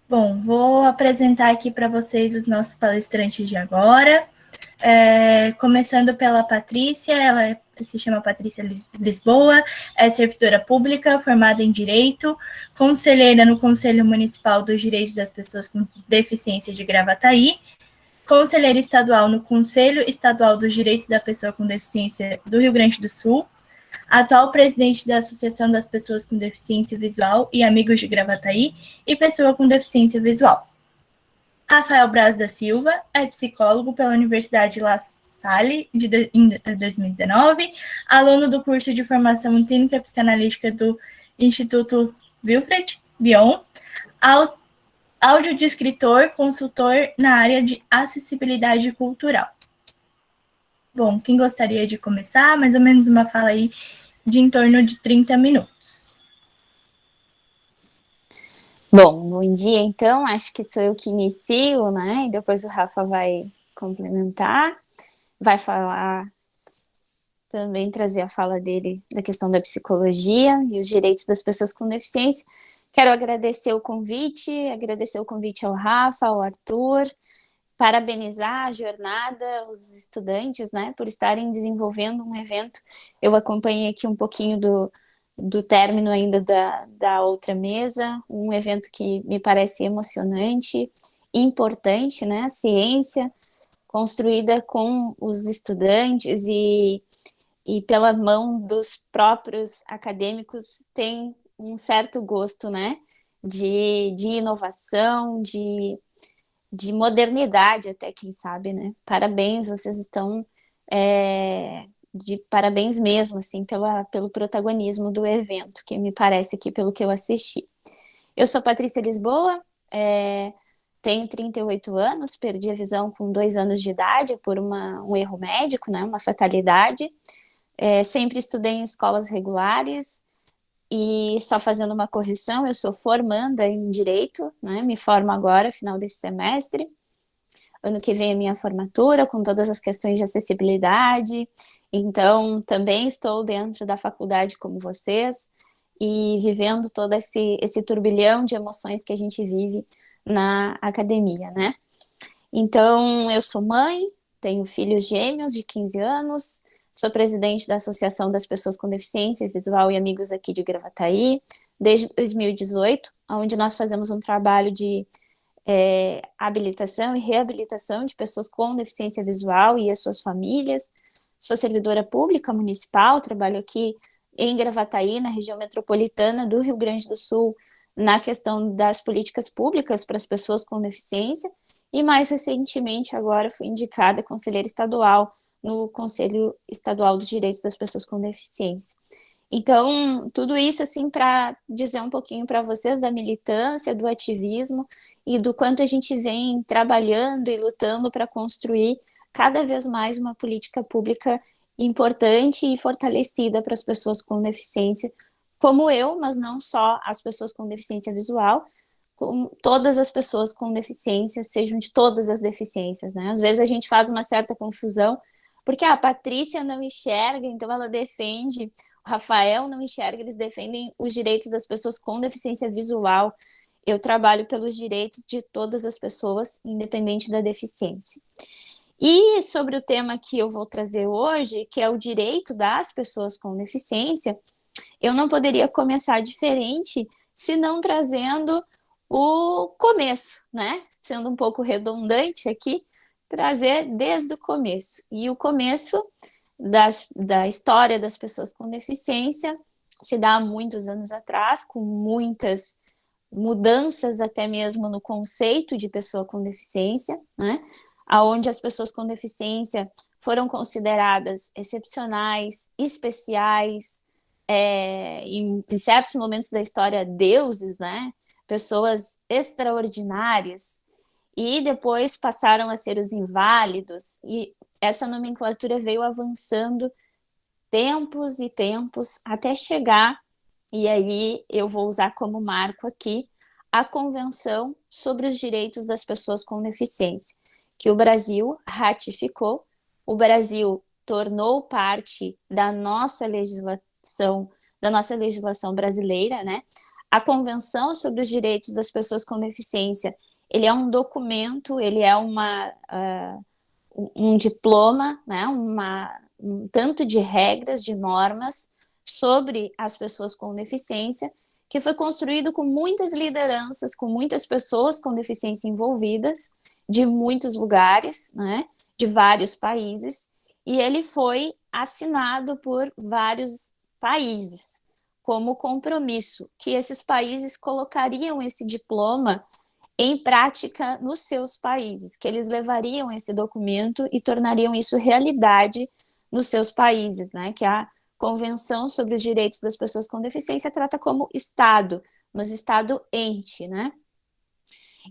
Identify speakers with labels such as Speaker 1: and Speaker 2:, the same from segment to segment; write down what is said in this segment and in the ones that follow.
Speaker 1: Bom, vou apresentar aqui para vocês os nossos palestrantes de agora. Começando pela Patrícia, ela se chama Patrícia Lisboa, é servidora pública, formada em Direito, conselheira no Conselho Municipal dos Direitos das Pessoas com Deficiência de Gravataí, conselheira estadual no Conselho Estadual dos Direitos da Pessoa com Deficiência do Rio Grande do Sul, atual presidente da Associação das Pessoas com Deficiência Visual e Amigos de Gravataí e pessoa com deficiência visual. Rafael Braz da Silva é psicólogo pela Universidade La Salle em 2019, aluno do curso de formação em clínica psicanalítica do Instituto Wilfred Bion, audiodescritor, consultor na área de acessibilidade cultural. Bom, quem gostaria de começar? Mais ou menos uma fala aí de em torno de 30 minutos.
Speaker 2: Bom dia então, acho que sou eu que inicio, né? E depois o Rafa vai complementar, vai falar também, trazer a fala dele da questão da psicologia e os direitos das pessoas com deficiência. Quero agradecer o convite ao Rafa, ao Arthur, parabenizar a jornada, os estudantes, né, por estarem desenvolvendo um evento. Eu acompanhei aqui um pouquinho do término ainda da outra mesa, um evento que me parece emocionante, importante, né, a ciência construída com os estudantes e pela mão dos próprios acadêmicos tem um certo gosto, né, de inovação, de modernidade até, quem sabe, né? Parabéns, vocês estão de parabéns mesmo, assim, pelo protagonismo do evento, que me parece aqui pelo que eu assisti. Eu sou Patrícia Lisboa, tenho 38 anos, perdi a visão com 2 anos de idade por um erro médico, né? Uma fatalidade. Sempre estudei em escolas regulares, e só fazendo uma correção, eu sou formanda em Direito, né? Me formo agora, final desse semestre. Ano que vem é minha formatura, com todas as questões de acessibilidade. Então, também estou dentro da faculdade como vocês e vivendo todo esse turbilhão de emoções que a gente vive na academia, né? Então, eu sou mãe, tenho filhos gêmeos de 15 anos, sou presidente da Associação das Pessoas com Deficiência Visual e Amigos aqui de Gravataí, desde 2018, onde nós fazemos um trabalho de habilitação e reabilitação de pessoas com deficiência visual e as suas famílias. Sou servidora pública municipal, trabalho aqui em Gravataí, na região metropolitana do Rio Grande do Sul, na questão das políticas públicas para as pessoas com deficiência, e mais recentemente agora fui indicada conselheira estadual no Conselho Estadual dos Direitos das Pessoas com Deficiência. Então, tudo isso assim para dizer um pouquinho para vocês da militância, do ativismo e do quanto a gente vem trabalhando e lutando para construir cada vez mais uma política pública importante e fortalecida para as pessoas com deficiência, como eu, mas não só as pessoas com deficiência visual, com todas as pessoas com deficiência, sejam de todas as deficiências, né? Às vezes a gente faz uma certa confusão, porque a Patrícia não enxerga, então ela defende, o Rafael não enxerga, eles defendem os direitos das pessoas com deficiência visual. Eu trabalho pelos direitos de todas as pessoas, independente da deficiência. E sobre o tema que eu vou trazer hoje, que é o direito das pessoas com deficiência, eu não poderia começar diferente se não trazendo o começo, né? Sendo um pouco redundante aqui, trazer desde o começo. E o começo da história das pessoas com deficiência se dá há muitos anos atrás, com muitas mudanças até mesmo no conceito de pessoa com deficiência, né? Onde as pessoas com deficiência foram consideradas excepcionais, especiais, em certos momentos da história, deuses, né? Pessoas extraordinárias, e depois passaram a ser os inválidos, e essa nomenclatura veio avançando tempos e tempos até chegar, e aí eu vou usar como marco aqui, a Convenção sobre os Direitos das Pessoas com Deficiência, que o Brasil ratificou, o Brasil tornou parte da nossa legislação brasileira, né? A Convenção sobre os Direitos das Pessoas com Deficiência, ele é um documento, ele é um diploma, né, um tanto de regras, de normas sobre as pessoas com deficiência, que foi construído com muitas lideranças, com muitas pessoas com deficiência envolvidas, de muitos lugares, né, de vários países, e ele foi assinado por vários países como compromisso, que esses países colocariam esse diploma em prática nos seus países, que eles levariam esse documento e tornariam isso realidade nos seus países, né? Que a Convenção sobre os Direitos das Pessoas com Deficiência trata como Estado, mas Estado ente, né?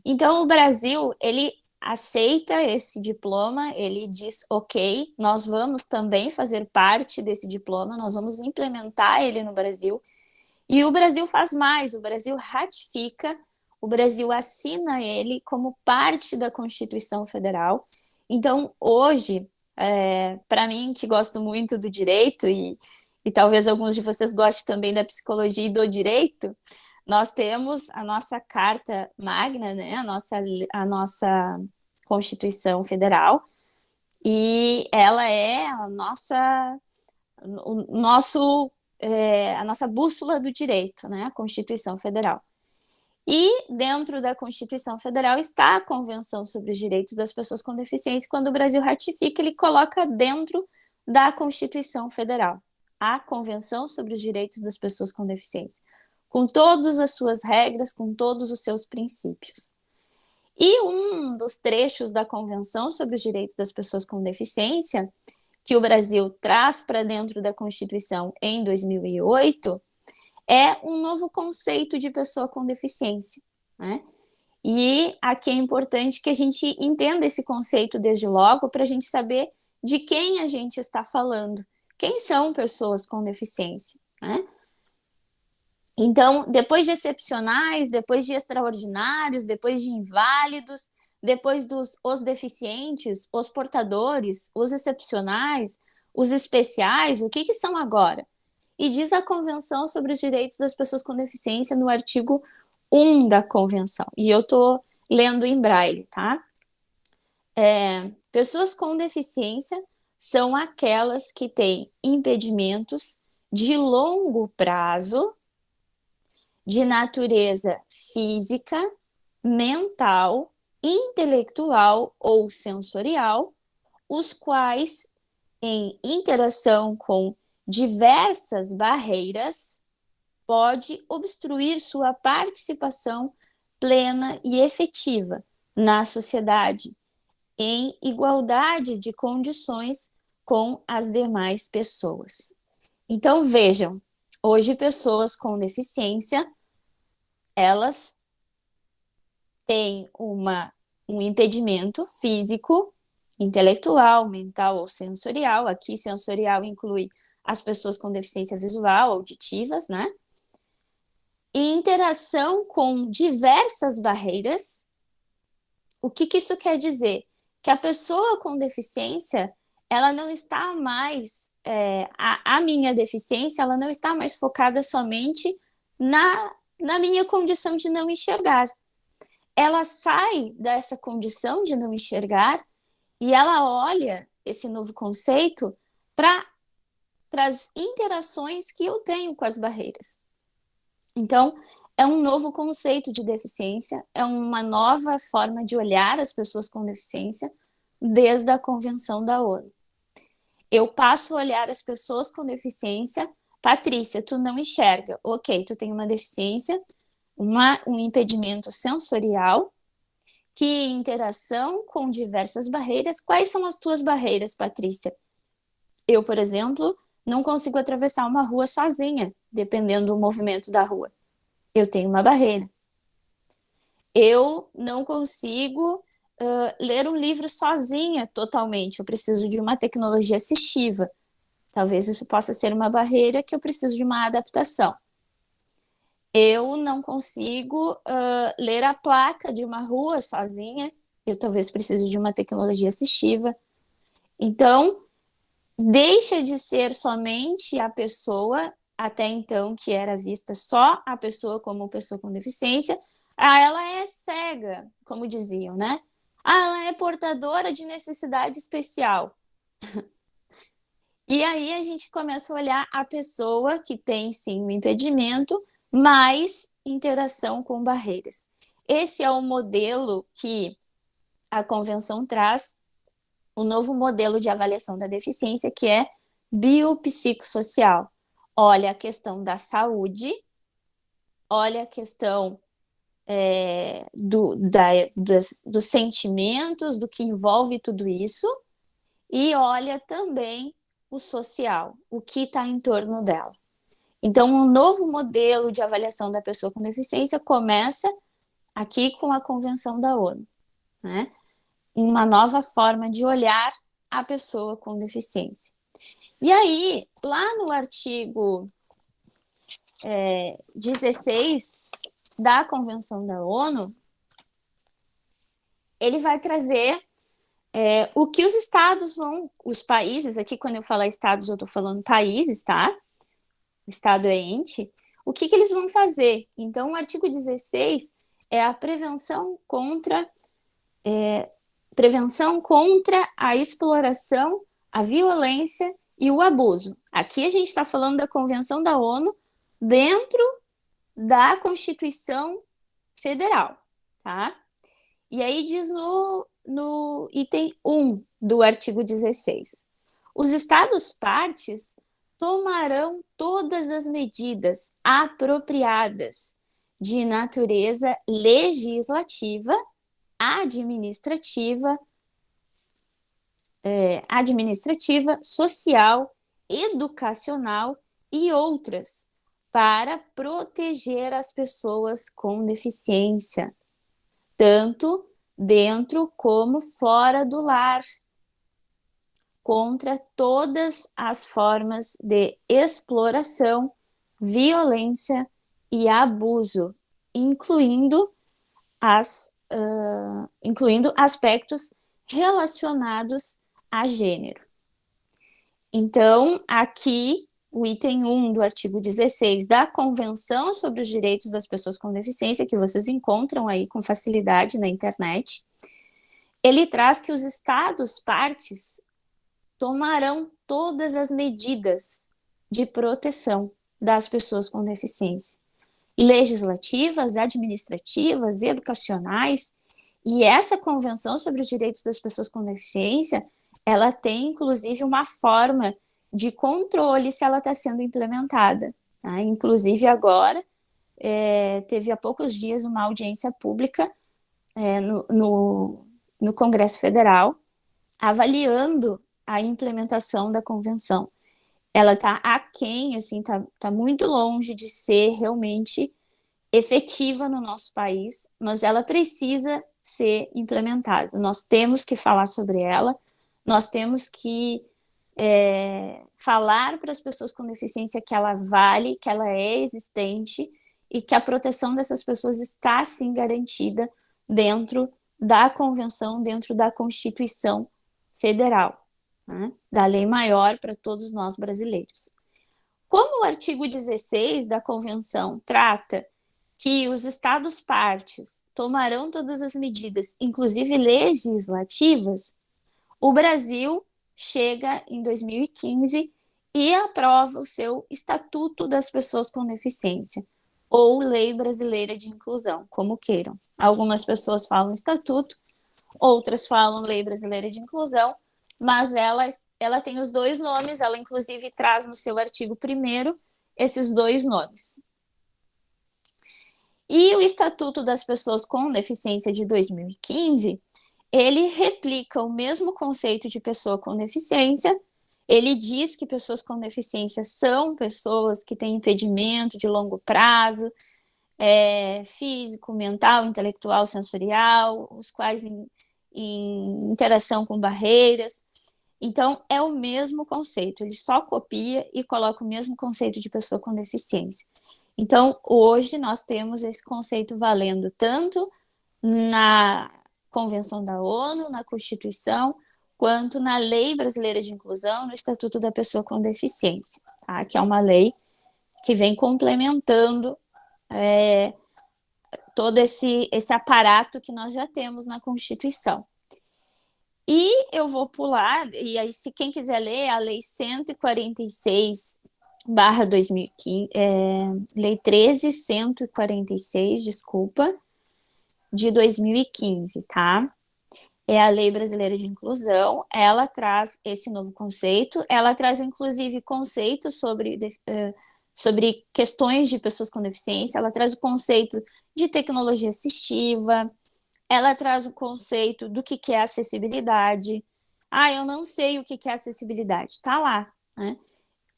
Speaker 2: Então, o Brasil, ele aceita esse diploma, ele diz, ok, nós vamos também fazer parte desse diploma, nós vamos implementar ele no Brasil, e o Brasil faz mais, o Brasil ratifica, o Brasil assina ele como parte da Constituição Federal. Então, hoje, para mim, que gosto muito do direito, e talvez alguns de vocês gostem também da psicologia e do direito, nós temos a nossa Carta Magna, né, a nossa Constituição Federal, e ela é a nossa bússola do direito, né, a Constituição Federal. E dentro da Constituição Federal está a Convenção sobre os Direitos das Pessoas com Deficiência. Quando o Brasil ratifica, ele coloca dentro da Constituição Federal a Convenção sobre os Direitos das Pessoas com Deficiência, com todas as suas regras, com todos os seus princípios. E um dos trechos da Convenção sobre os Direitos das Pessoas com Deficiência, que o Brasil traz para dentro da Constituição em 2008, é um novo conceito de pessoa com deficiência, né? E aqui é importante que a gente entenda esse conceito desde logo para a gente saber de quem a gente está falando. Quem são pessoas com deficiência, né? Então, depois de excepcionais, depois de extraordinários, depois de inválidos, depois os deficientes, os portadores, os excepcionais, os especiais, o que são agora? E diz a Convenção sobre os Direitos das Pessoas com Deficiência no artigo 1 da Convenção. E eu estou lendo em braille, tá? Pessoas com deficiência são aquelas que têm impedimentos de longo prazo, de natureza física, mental, intelectual ou sensorial, os quais, em interação com diversas barreiras, pode obstruir sua participação plena e efetiva na sociedade, em igualdade de condições com as demais pessoas. Então, vejam, hoje pessoas com deficiência, elas têm um impedimento físico, intelectual, mental ou sensorial. Aqui, sensorial inclui as pessoas com deficiência visual, auditivas, né? E interação com diversas barreiras. O que isso quer dizer? Que a pessoa com deficiência, ela não está mais, a minha deficiência, ela não está mais focada somente na minha condição de não enxergar. Ela sai dessa condição de não enxergar e ela olha esse novo conceito para as interações que eu tenho com as barreiras. Então, é um novo conceito de deficiência, é uma nova forma de olhar as pessoas com deficiência desde a Convenção da ONU. Eu passo a olhar as pessoas com deficiência. Patrícia, tu não enxerga. Ok, tu tem uma deficiência, um impedimento sensorial, que em interação com diversas barreiras. Quais são as tuas barreiras, Patrícia? Eu, por exemplo, não consigo atravessar uma rua sozinha, dependendo do movimento da rua. Eu tenho uma barreira. Eu não consigo ler um livro sozinha totalmente. Eu preciso de uma tecnologia assistiva. Talvez isso possa ser uma barreira que eu preciso de uma adaptação. Eu não consigo ler a placa de uma rua sozinha. Eu talvez precise de uma tecnologia assistiva. Então, deixa de ser somente a pessoa até então, que era vista só a pessoa como pessoa com deficiência, ela é cega, como diziam, né? Ela é portadora de necessidade especial. E aí a gente começa a olhar a pessoa que tem, sim, um impedimento, mais interação com barreiras. Esse é o modelo que a convenção traz, o novo modelo de avaliação da deficiência, que é biopsicossocial. Olha a questão da saúde, olha a questão dos sentimentos, do que envolve tudo isso, e olha também o social, o que está em torno dela. Então, um novo modelo de avaliação da pessoa com deficiência começa aqui com a Convenção da ONU, né? Uma nova forma de olhar a pessoa com deficiência. E aí, lá no artigo 16 da Convenção da ONU, ele vai trazer o que os estados os países, aqui quando eu falar estados eu estou falando países, tá? Estado é ente, o que eles vão fazer? Então, o artigo 16 é a prevenção contra a exploração, a violência e o abuso. Aqui a gente está falando da Convenção da ONU dentro da Constituição Federal, tá? E aí diz no item 1 do artigo 16. Os estados partes tomarão todas as medidas apropriadas de natureza legislativa, administrativa, social, educacional e outras para proteger as pessoas com deficiência, tanto dentro como fora do lar, contra todas as formas de exploração, violência e abuso, incluindo aspectos relacionados a gênero. Então, aqui, o item 1 do artigo 16 da Convenção sobre os Direitos das Pessoas com Deficiência, que vocês encontram aí com facilidade na internet, ele traz que os estados partes tomarão todas as medidas de proteção das pessoas com deficiência, legislativas, administrativas, educacionais, e essa Convenção sobre os Direitos das Pessoas com Deficiência, ela tem, inclusive, uma forma de controle se ela está sendo implementada. Tá? Inclusive, agora, teve há poucos dias uma audiência pública no Congresso Federal, avaliando a implementação da convenção. Ela está aquém, assim, tá muito longe de ser realmente efetiva no nosso país, mas ela precisa ser implementada. Nós temos que falar sobre ela, nós temos que falar para as pessoas com deficiência que ela vale, que ela é existente e que a proteção dessas pessoas está, sim, garantida dentro da convenção, dentro da Constituição Federal, né? Da lei maior para todos nós brasileiros. Como o artigo 16 da convenção trata que os estados partes tomarão todas as medidas, inclusive legislativas, o Brasil chega em 2015 e aprova o seu Estatuto das Pessoas com Deficiência, ou Lei Brasileira de Inclusão, como queiram. Algumas pessoas falam Estatuto, outras falam Lei Brasileira de Inclusão, mas ela tem os dois nomes, ela inclusive traz no seu artigo 1º esses dois nomes. E o Estatuto das Pessoas com Deficiência de 2015, ele replica o mesmo conceito de pessoa com deficiência, ele diz que pessoas com deficiência são pessoas que têm impedimento de longo prazo, físico, mental, intelectual, sensorial, os quais em interação com barreiras. Então, é o mesmo conceito, ele só copia e coloca o mesmo conceito de pessoa com deficiência. Então, hoje nós temos esse conceito valendo tanto na Convenção da ONU, na Constituição, quanto na Lei Brasileira de Inclusão, no Estatuto da Pessoa com Deficiência, tá? Que é uma lei que vem complementando todo esse aparato que nós já temos na Constituição. E eu vou pular, e aí se quem quiser ler, a Lei 146/2015, Lei 13.146, desculpa, de 2015, tá? É a Lei Brasileira de Inclusão, ela traz esse novo conceito, ela traz inclusive conceitos sobre questões de pessoas com deficiência, ela traz o conceito de tecnologia assistiva, ela traz o conceito do que é acessibilidade. Eu não sei o que é acessibilidade, tá lá, né?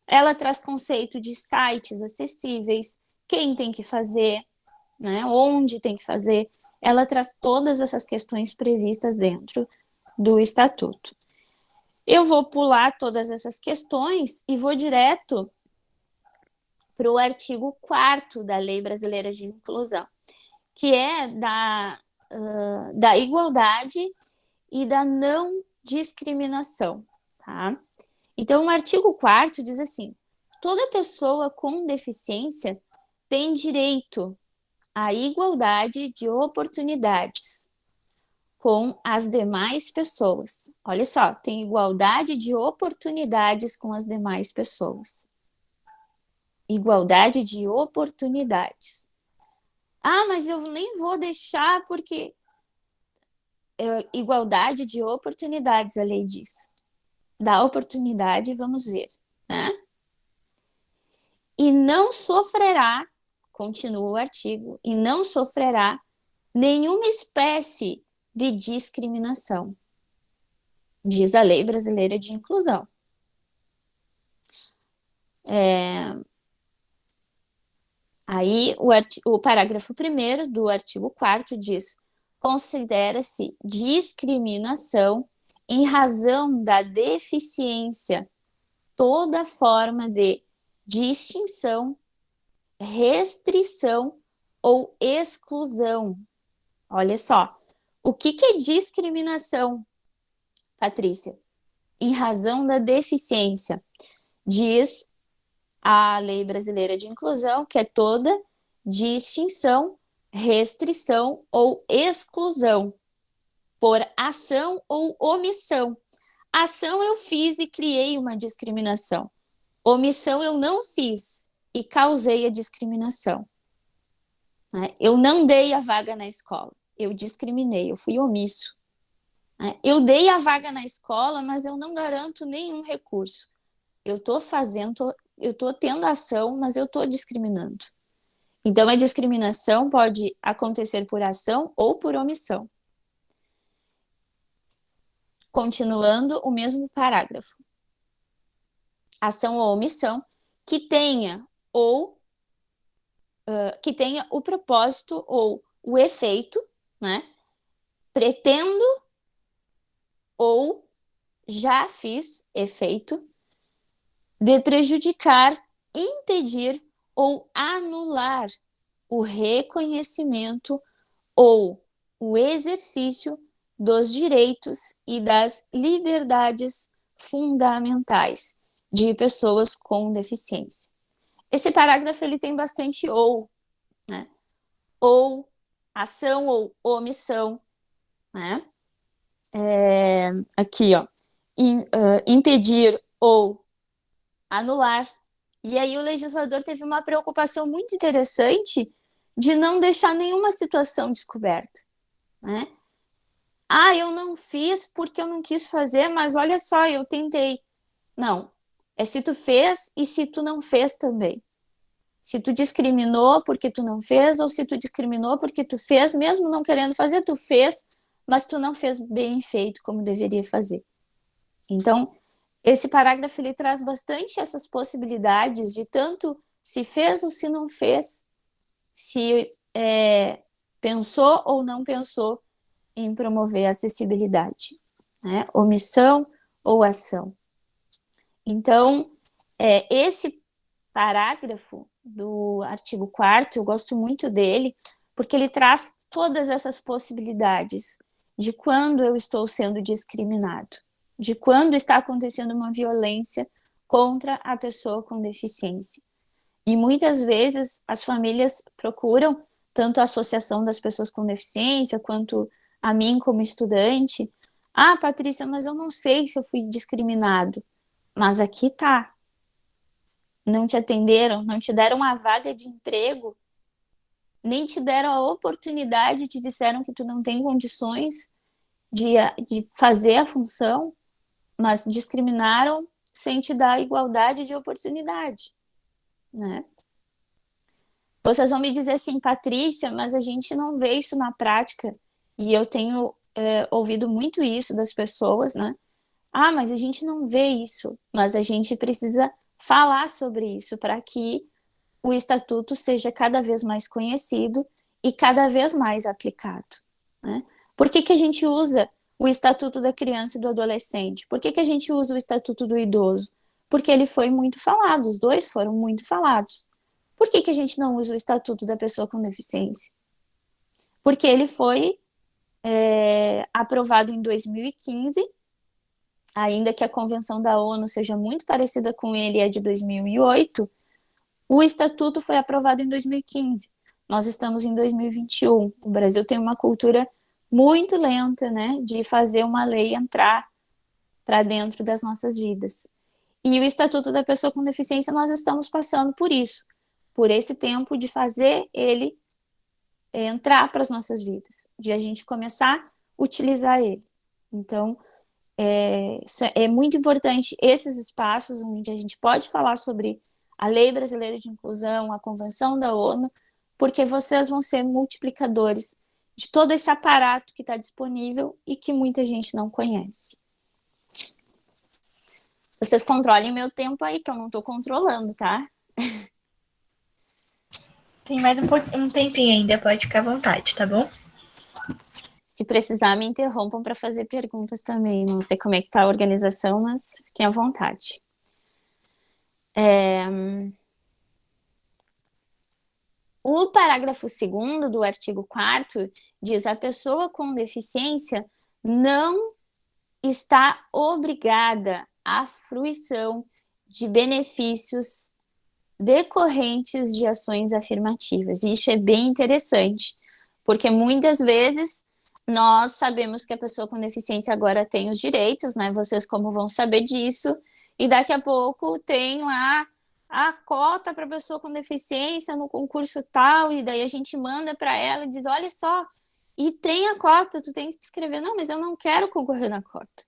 Speaker 2: Ela traz conceito de sites acessíveis, quem tem que fazer, né? Onde tem que fazer. Ela traz todas essas questões previstas dentro do Estatuto. Eu vou pular todas essas questões e vou direto para o artigo 4º da Lei Brasileira de Inclusão, que é da igualdade e da não discriminação, tá? Então, o artigo 4º diz assim: toda pessoa com deficiência tem direito à igualdade de oportunidades com as demais pessoas. Olha só, tem igualdade de oportunidades com as demais pessoas. Igualdade de oportunidades. Mas eu nem vou deixar porque igualdade de oportunidades, a lei diz. Dá oportunidade, vamos ver, né? E não sofrerá, continua o artigo, e não sofrerá nenhuma espécie de discriminação, diz a Lei Brasileira de Inclusão. Aí o parágrafo 1º do artigo 4º diz: considera-se discriminação em razão da deficiência toda forma de distinção, restrição ou exclusão. Olha só, o que é discriminação, Patrícia? Em razão da deficiência. Diz a Lei Brasileira de Inclusão que é toda distinção, restrição ou exclusão por ação ou omissão. Ação eu fiz e criei uma discriminação. Omissão eu não fiz e causei a discriminação. Eu não dei a vaga na escola, eu discriminei, eu fui omisso. Eu dei a vaga na escola, mas eu não garanto nenhum recurso. Eu estou fazendo, eu estou tendo ação, mas eu estou discriminando. Então, a discriminação pode acontecer por ação ou por omissão. Continuando o mesmo parágrafo. Ação ou omissão que tenha o propósito ou o efeito, né? Pretendo ou já fiz efeito de prejudicar, impedir ou anular o reconhecimento ou o exercício dos direitos e das liberdades fundamentais de pessoas com deficiência. Esse parágrafo ele tem bastante ou, né? Ou, ação ou omissão, né? Aqui, ó, impedir ou anular. E aí o legislador teve uma preocupação muito interessante de não deixar nenhuma situação descoberta, né? Eu não fiz porque eu não quis fazer, mas olha só, eu tentei. Não, é se tu fez e se tu não fez também. Se tu discriminou porque tu não fez, ou se tu discriminou porque tu fez, mesmo não querendo fazer, tu fez, mas tu não fez bem feito como deveria fazer. Então, esse parágrafo ele traz bastante essas possibilidades de tanto se fez ou se não fez, se pensou ou não pensou em promover a acessibilidade, né? Omissão ou ação. Então, esse parágrafo do artigo 4º, eu gosto muito dele, porque ele traz todas essas possibilidades de quando eu estou sendo discriminado, de quando está acontecendo uma violência contra a pessoa com deficiência. E muitas vezes as famílias procuram tanto a Associação das Pessoas com Deficiência quanto a mim como estudante. Ah, Patrícia, mas eu não sei se eu fui discriminado. Mas aqui tá. Não te atenderam, não te deram uma vaga de emprego, nem te deram a oportunidade, te disseram que tu não tem condições de fazer a função, mas discriminaram sem te dar igualdade de oportunidade, né? Vocês vão me dizer assim, Patrícia, mas a gente não vê isso na prática. E eu tenho ouvido muito isso das pessoas, né? Ah, mas a gente não vê isso. Mas a gente precisa falar sobre isso para que o estatuto seja cada vez mais conhecido e cada vez mais aplicado, né? Por que que a gente usa o Estatuto da Criança e do Adolescente? Por que que a gente usa o Estatuto do Idoso? Porque ele foi muito falado, os dois foram muito falados. Por que que a gente não usa o Estatuto da Pessoa com Deficiência? Porque ele foi aprovado em 2015, ainda que a Convenção da ONU seja muito parecida com ele, é de 2008, o Estatuto foi aprovado em 2015. Nós estamos em 2021. O Brasil tem uma cultura muito lenta, né, de fazer uma lei entrar para dentro das nossas vidas. E o Estatuto da Pessoa com Deficiência, nós estamos passando por isso, por esse tempo de fazer ele entrar para as nossas vidas, de a gente começar a utilizar ele. Então, é muito importante esses espaços onde a gente pode falar sobre a Lei Brasileira de Inclusão, a Convenção da ONU, porque vocês vão ser multiplicadores de todo esse aparato que está disponível e que muita gente não conhece. Vocês controlem meu tempo aí, que eu não estou controlando, tá?
Speaker 1: Tem mais um tempinho ainda, pode ficar à vontade, tá bom?
Speaker 2: Se precisar, me interrompam para fazer perguntas também. Não sei como é que está a organização, mas fiquem à vontade. O parágrafo 2º do artigo 4º diz: a pessoa com deficiência não está obrigada à fruição de benefícios decorrentes de ações afirmativas. E isso é bem interessante, porque muitas vezes nós sabemos que a pessoa com deficiência agora tem os direitos, né? Vocês como vão saber disso, e daqui a pouco tem lá a cota para pessoa com deficiência no concurso tal, e daí a gente manda para ela e diz, olha só, e tem a cota, tu tem que te escrever. Não, mas eu não quero concorrer na cota.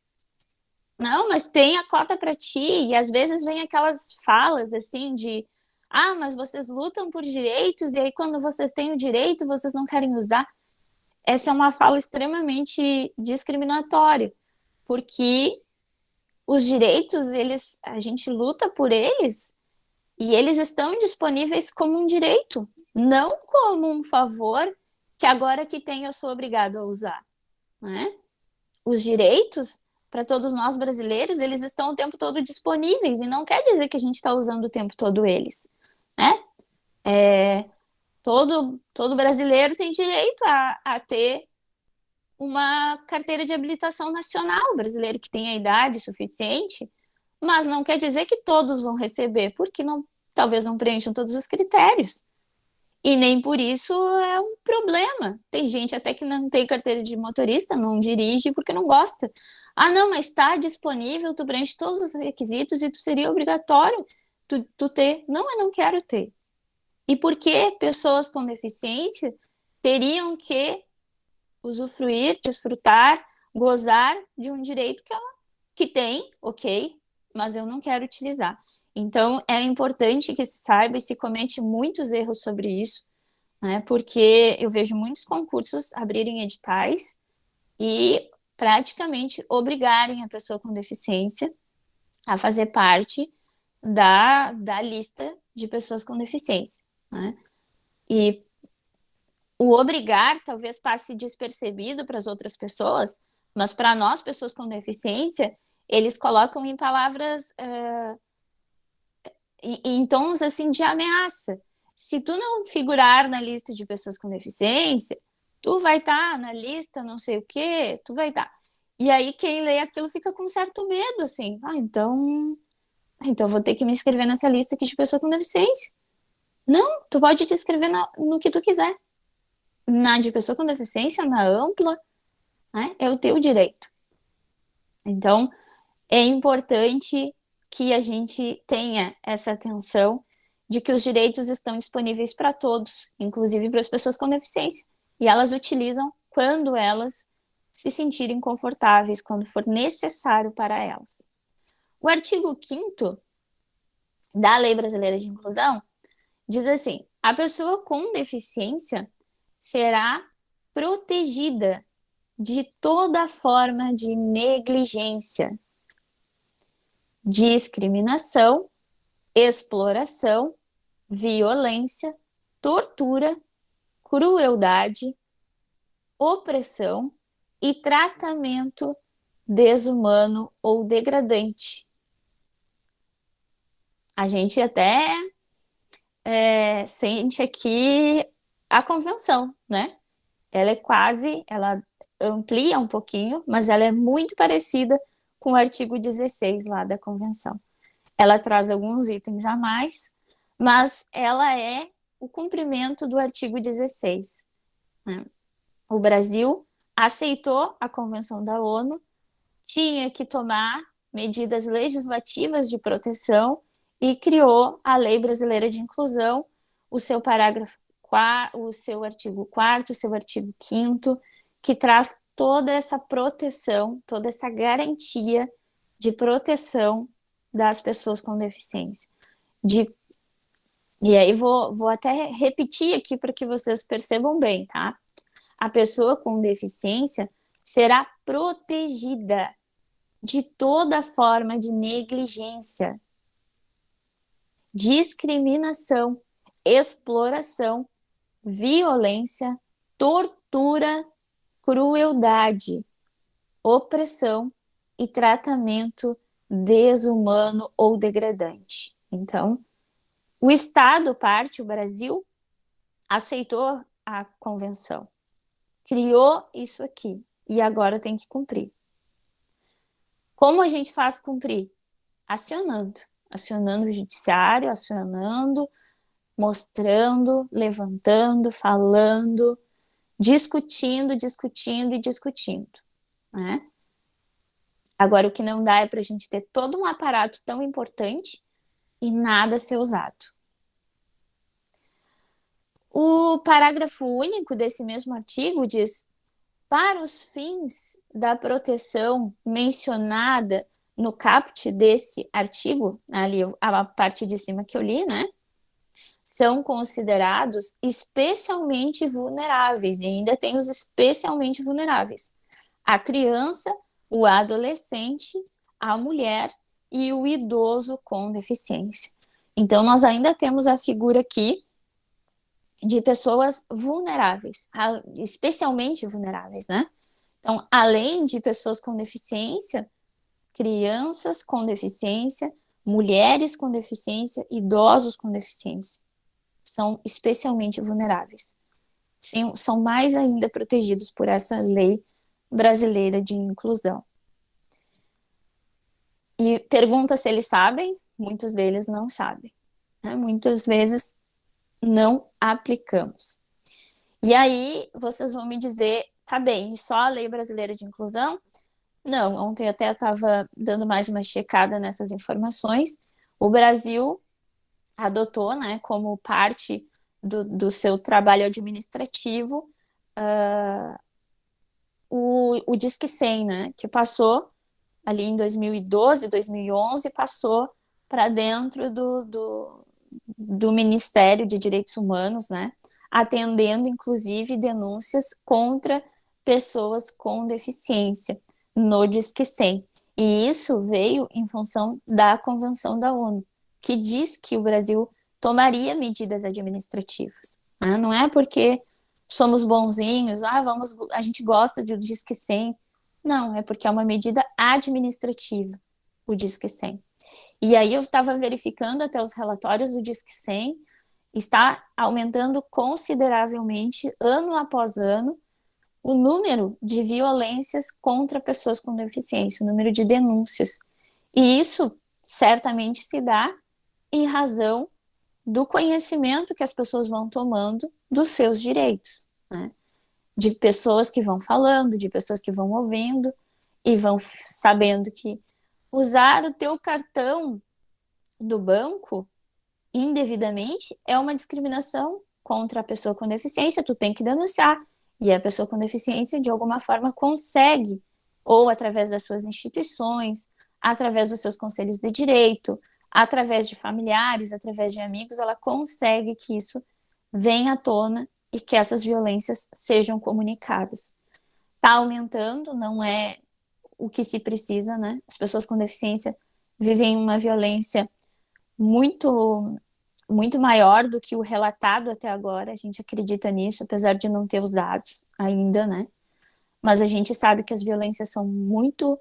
Speaker 2: Não, mas tem a cota para ti. E às vezes vem aquelas falas assim de, ah, mas vocês lutam por direitos e aí quando vocês têm o direito, vocês não querem usar. Essa é uma fala extremamente discriminatória, porque os direitos, a gente luta por eles e eles estão disponíveis como um direito, não como um favor que agora que tem eu sou obrigado a usar, né? Os direitos, para todos nós brasileiros, eles estão o tempo todo disponíveis e não quer dizer que a gente está usando o tempo todo eles, né? Todo brasileiro tem direito a ter uma carteira de habilitação nacional, brasileiro que tem a idade suficiente, mas não quer dizer que todos vão receber, porque talvez não preencham todos os critérios. E nem por isso é um problema. Tem gente até que não tem carteira de motorista, não dirige porque não gosta. Ah, não, mas está disponível, tu preenche todos os requisitos e tu seria obrigatório tu ter. Não, eu não quero ter. E por que pessoas com deficiência teriam que usufruir, desfrutar, gozar de um direito que tem, ok, mas eu não quero utilizar. Então, é importante que se saiba e se comete muitos erros sobre isso, né? Porque eu vejo muitos concursos abrirem editais e praticamente obrigarem a pessoa com deficiência a fazer parte da lista de pessoas com deficiência, né? E o obrigar talvez passe despercebido para as outras pessoas, mas para nós, pessoas com deficiência, eles colocam em palavras, em tons assim de ameaça. Se tu não figurar na lista de pessoas com deficiência, tu vai estar na lista não sei o quê, tu vai estar. E aí quem lê aquilo fica com certo medo, assim, então vou ter que me inscrever nessa lista aqui de pessoa com deficiência. Não, tu pode te inscrever no que tu quiser. Na de pessoa com deficiência, na ampla, né? É o teu direito. Então, é importante que a gente tenha essa atenção de que os direitos estão disponíveis para todos, inclusive para as pessoas com deficiência. E elas utilizam quando elas se sentirem confortáveis, quando for necessário para elas. O artigo 5º da Lei Brasileira de Inclusão diz assim: a pessoa com deficiência será protegida de toda forma de negligência, discriminação, exploração, violência, tortura, crueldade, opressão e tratamento desumano ou degradante. A gente até sente aqui a convenção, né? Ela amplia um pouquinho, mas ela é muito parecida com o artigo 16 lá da convenção. Ela traz alguns itens a mais, mas ela é o cumprimento do artigo 16. Né? O Brasil aceitou a Convenção da ONU, tinha que tomar medidas legislativas de proteção e criou a Lei Brasileira de Inclusão, o seu o seu artigo 4º, o seu artigo 5º, que traz toda essa proteção, toda essa garantia de proteção das pessoas com deficiência. E aí vou até repetir aqui para que vocês percebam bem, tá? A pessoa com deficiência será protegida de toda forma de negligência, discriminação, exploração, violência, tortura, crueldade, opressão e tratamento desumano ou degradante. Então, o Estado, o Brasil, aceitou a convenção, criou isso aqui e agora tem que cumprir. Como a gente faz cumprir? Acionando o judiciário, mostrando, levantando, falando, discutindo, né? Agora, o que não dá é para a gente ter todo um aparato tão importante e nada ser usado. O parágrafo único desse mesmo artigo diz: para os fins da proteção mencionada no caput desse artigo, ali a parte de cima que eu li, né? São considerados especialmente vulneráveis, e ainda tem os especialmente vulneráveis: a criança, o adolescente, a mulher e o idoso com deficiência. Então, nós ainda temos a figura aqui de pessoas vulneráveis, especialmente vulneráveis, né? Então, além de pessoas com deficiência, crianças com deficiência, mulheres com deficiência, idosos com deficiência, são especialmente vulneráveis. Sim, são mais ainda protegidos por essa lei brasileira de inclusão. E pergunta se eles sabem, muitos deles não sabem. Né? Muitas vezes não aplicamos. E aí, vocês vão me dizer, tá bem, só a Lei Brasileira de Inclusão? Não, ontem eu até estava dando mais uma checada nessas informações. O Brasil adotou, né, como parte do seu trabalho administrativo, o Disque 100, né, que passou ali em 2012, 2011, passou para dentro do Ministério de Direitos Humanos, né, atendendo, inclusive, denúncias contra pessoas com deficiência no Disque 100. E isso veio em função da Convenção da ONU, que diz que o Brasil tomaria medidas administrativas. Né? Não é porque somos bonzinhos, a gente gosta do Disque 100. Não, é porque é uma medida administrativa, o Disque 100. E aí eu estava verificando até os relatórios do Disque 100, está aumentando consideravelmente, ano após ano, o número de violências contra pessoas com deficiência, o número de denúncias. E isso certamente se dá em razão do conhecimento que as pessoas vão tomando dos seus direitos, né? De pessoas que vão falando, de pessoas que vão ouvindo e vão sabendo que usar o teu cartão do banco indevidamente é uma discriminação contra a pessoa com deficiência, tu tem que denunciar. E a pessoa com deficiência, de alguma forma, consegue, ou através das suas instituições, através dos seus conselhos de direito, através de familiares, através de amigos, ela consegue que isso venha à tona e que essas violências sejam comunicadas. Está aumentando, não é o que se precisa, né? As pessoas com deficiência vivem uma violência muito muito maior do que o relatado até agora, a gente acredita nisso, apesar de não ter os dados ainda, né? Mas a gente sabe que as violências são muito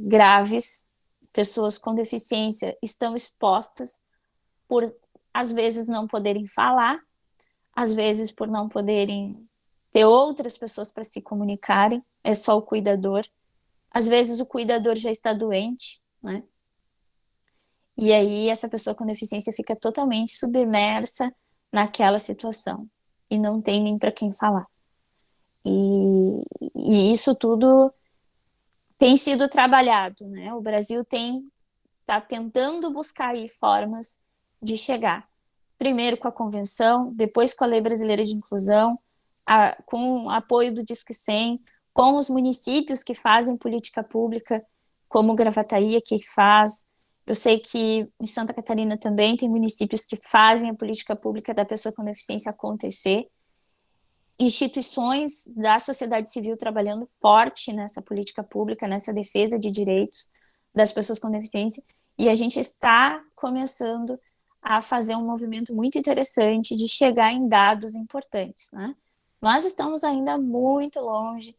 Speaker 2: graves, pessoas com deficiência estão expostas por, às vezes, não poderem falar, às vezes por não poderem ter outras pessoas para se comunicarem, é só o cuidador. Às vezes o cuidador já está doente, né? E aí essa pessoa com deficiência fica totalmente submersa naquela situação e não tem nem para quem falar. E isso tudo tem sido trabalhado, né? O Brasil está tentando buscar aí formas de chegar. Primeiro com a convenção, depois com a Lei Brasileira de Inclusão, com o apoio do Disque 100, com os municípios que fazem política pública, como Gravataí, que faz. Eu sei que em Santa Catarina também tem municípios que fazem a política pública da pessoa com deficiência acontecer. Instituições da sociedade civil trabalhando forte nessa política pública, nessa defesa de direitos das pessoas com deficiência. E a gente está começando a fazer um movimento muito interessante de chegar em dados importantes, né? Mas estamos ainda muito longe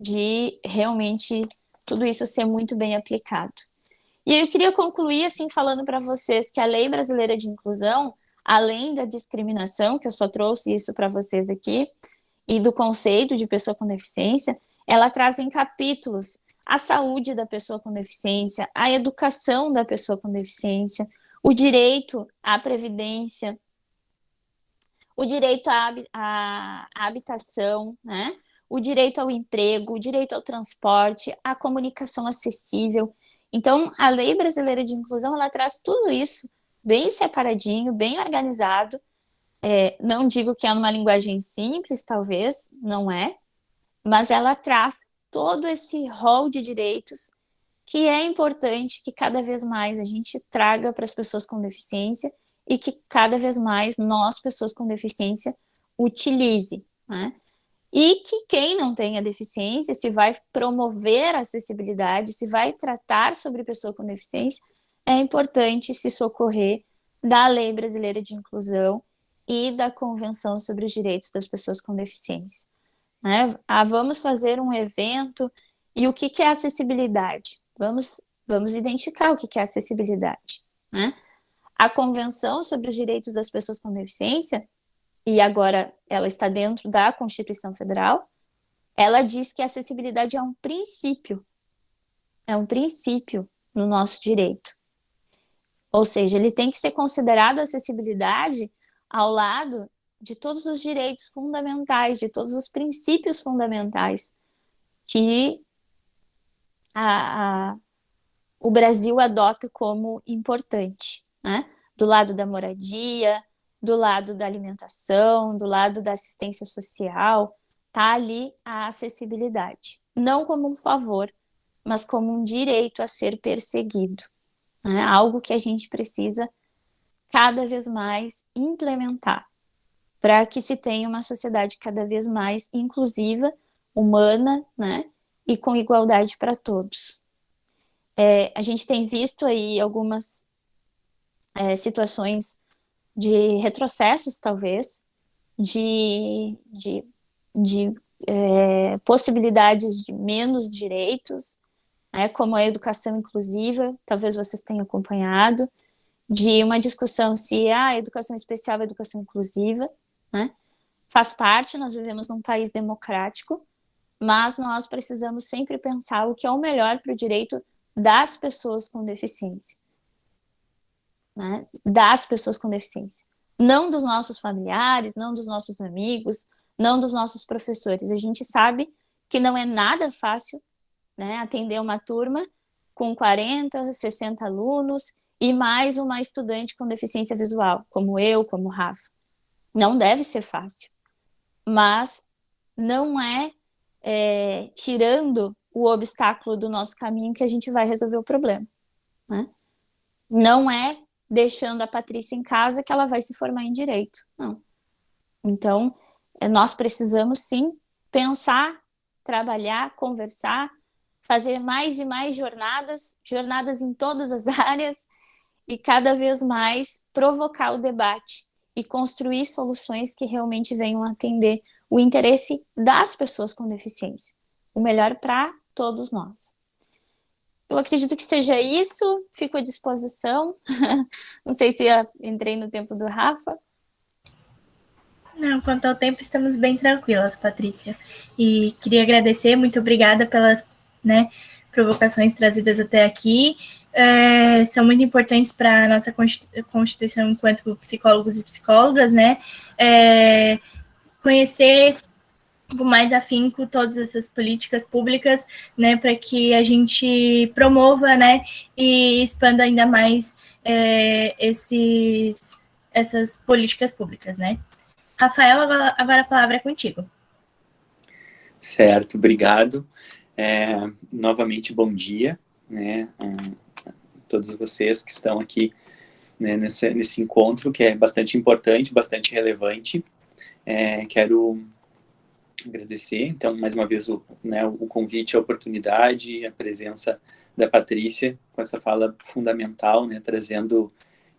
Speaker 2: de realmente tudo isso ser muito bem aplicado. E eu queria concluir assim falando para vocês que a Lei Brasileira de Inclusão, além da discriminação, que eu só trouxe isso para vocês aqui, e do conceito de pessoa com deficiência, ela traz em capítulos a saúde da pessoa com deficiência, a educação da pessoa com deficiência, o direito à previdência, o direito à habitação, né? O direito ao emprego, o direito ao transporte, a comunicação acessível. Então, a Lei Brasileira de Inclusão, ela traz tudo isso bem separadinho, bem organizado. Não digo que é uma linguagem simples, talvez, não é, mas ela traz todo esse rol de direitos que é importante que cada vez mais a gente traga para as pessoas com deficiência e que cada vez mais nós, pessoas com deficiência, utilize, né? E que quem não tenha deficiência, se vai promover a acessibilidade, se vai tratar sobre pessoa com deficiência, é importante se socorrer da Lei Brasileira de Inclusão e da Convenção sobre os Direitos das Pessoas com Deficiência. Né? Vamos fazer um evento, e o que é acessibilidade? Vamos identificar o que é acessibilidade. Né? A Convenção sobre os Direitos das Pessoas com Deficiência, e agora ela está dentro da Constituição Federal, ela diz que a acessibilidade é um princípio no nosso direito. Ou seja, ele tem que ser considerado acessibilidade ao lado de todos os direitos fundamentais, de todos os princípios fundamentais que o Brasil adota como importante, né? Do lado da moradia, do lado da alimentação, do lado da assistência social, tá ali a acessibilidade. Não como um favor, mas como um direito a ser perseguido. Né? Algo que a gente precisa cada vez mais implementar para que se tenha uma sociedade cada vez mais inclusiva, humana, né? E com igualdade para todos. A gente tem visto aí algumas situações de retrocessos, talvez, de possibilidades de menos direitos, né, como a educação inclusiva, talvez vocês tenham acompanhado, de uma discussão se a educação especial é educação inclusiva, né? Faz parte, nós vivemos num país democrático, mas nós precisamos sempre pensar o que é o melhor para o direito das pessoas com deficiência. né, das pessoas com deficiência. Não dos nossos familiares, não dos nossos amigos, não dos nossos professores. A gente sabe que não é nada fácil, né, atender uma turma com 40, 60 alunos e mais uma estudante com deficiência visual, como eu, como o Rafa. Não deve ser fácil, mas não é tirando o obstáculo do nosso caminho que a gente vai resolver o problema, né? Não é deixando a Patrícia em casa que ela vai se formar em direito, não. Então, nós precisamos sim pensar, trabalhar, conversar, fazer mais e mais jornadas em todas as áreas e cada vez mais provocar o debate e construir soluções que realmente venham atender o interesse das pessoas com deficiência, o melhor para todos nós. Eu acredito que seja isso, fico à disposição. Não sei se entrei no tempo do Rafa.
Speaker 1: Não, quanto ao tempo, estamos bem tranquilas, Patrícia. E queria agradecer, muito obrigada pelas, né, provocações trazidas até aqui. São muito importantes para a nossa constituição enquanto psicólogos e psicólogas, né? Conhecer com mais afinco todas essas políticas públicas, né, para que a gente promova, né, e expanda ainda mais essas políticas públicas, né. Rafael, agora a palavra é contigo.
Speaker 3: Certo, obrigado. Novamente, bom dia, né, a todos vocês que estão aqui, né, nesse encontro, que é bastante importante, bastante relevante. Quero agradecer, então, mais uma vez, o convite, a oportunidade, a presença da Patrícia, com essa fala fundamental, né, trazendo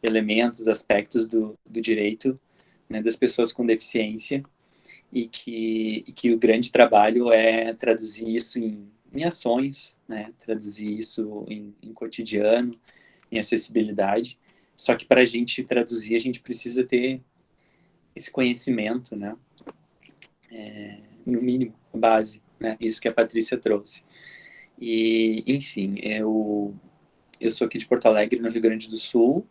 Speaker 3: elementos, aspectos do direito, né, das pessoas com deficiência, e que o grande trabalho é traduzir isso em ações, né, traduzir isso em cotidiano, em acessibilidade. Só que para a gente traduzir, a gente precisa ter esse conhecimento, né, no mínimo, base, né, isso que a Patrícia trouxe. E, enfim, eu sou aqui de Porto Alegre, no Rio Grande do Sul.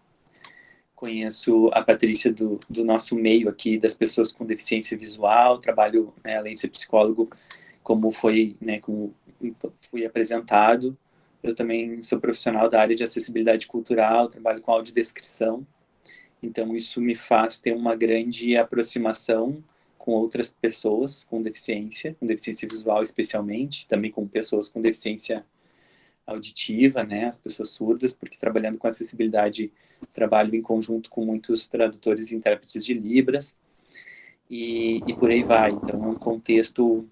Speaker 3: Conheço a Patrícia do nosso meio aqui, das pessoas com deficiência visual. Trabalho, né, além de ser psicólogo, como foi, né, como fui apresentado. Eu também sou profissional da área de acessibilidade cultural, trabalho com audiodescrição. Então, isso me faz ter uma grande aproximação com outras pessoas com deficiência visual especialmente, também com pessoas com deficiência auditiva, né, as pessoas surdas, porque trabalhando com acessibilidade, trabalho em conjunto com muitos tradutores e intérpretes de Libras, e por aí vai. Então, é um contexto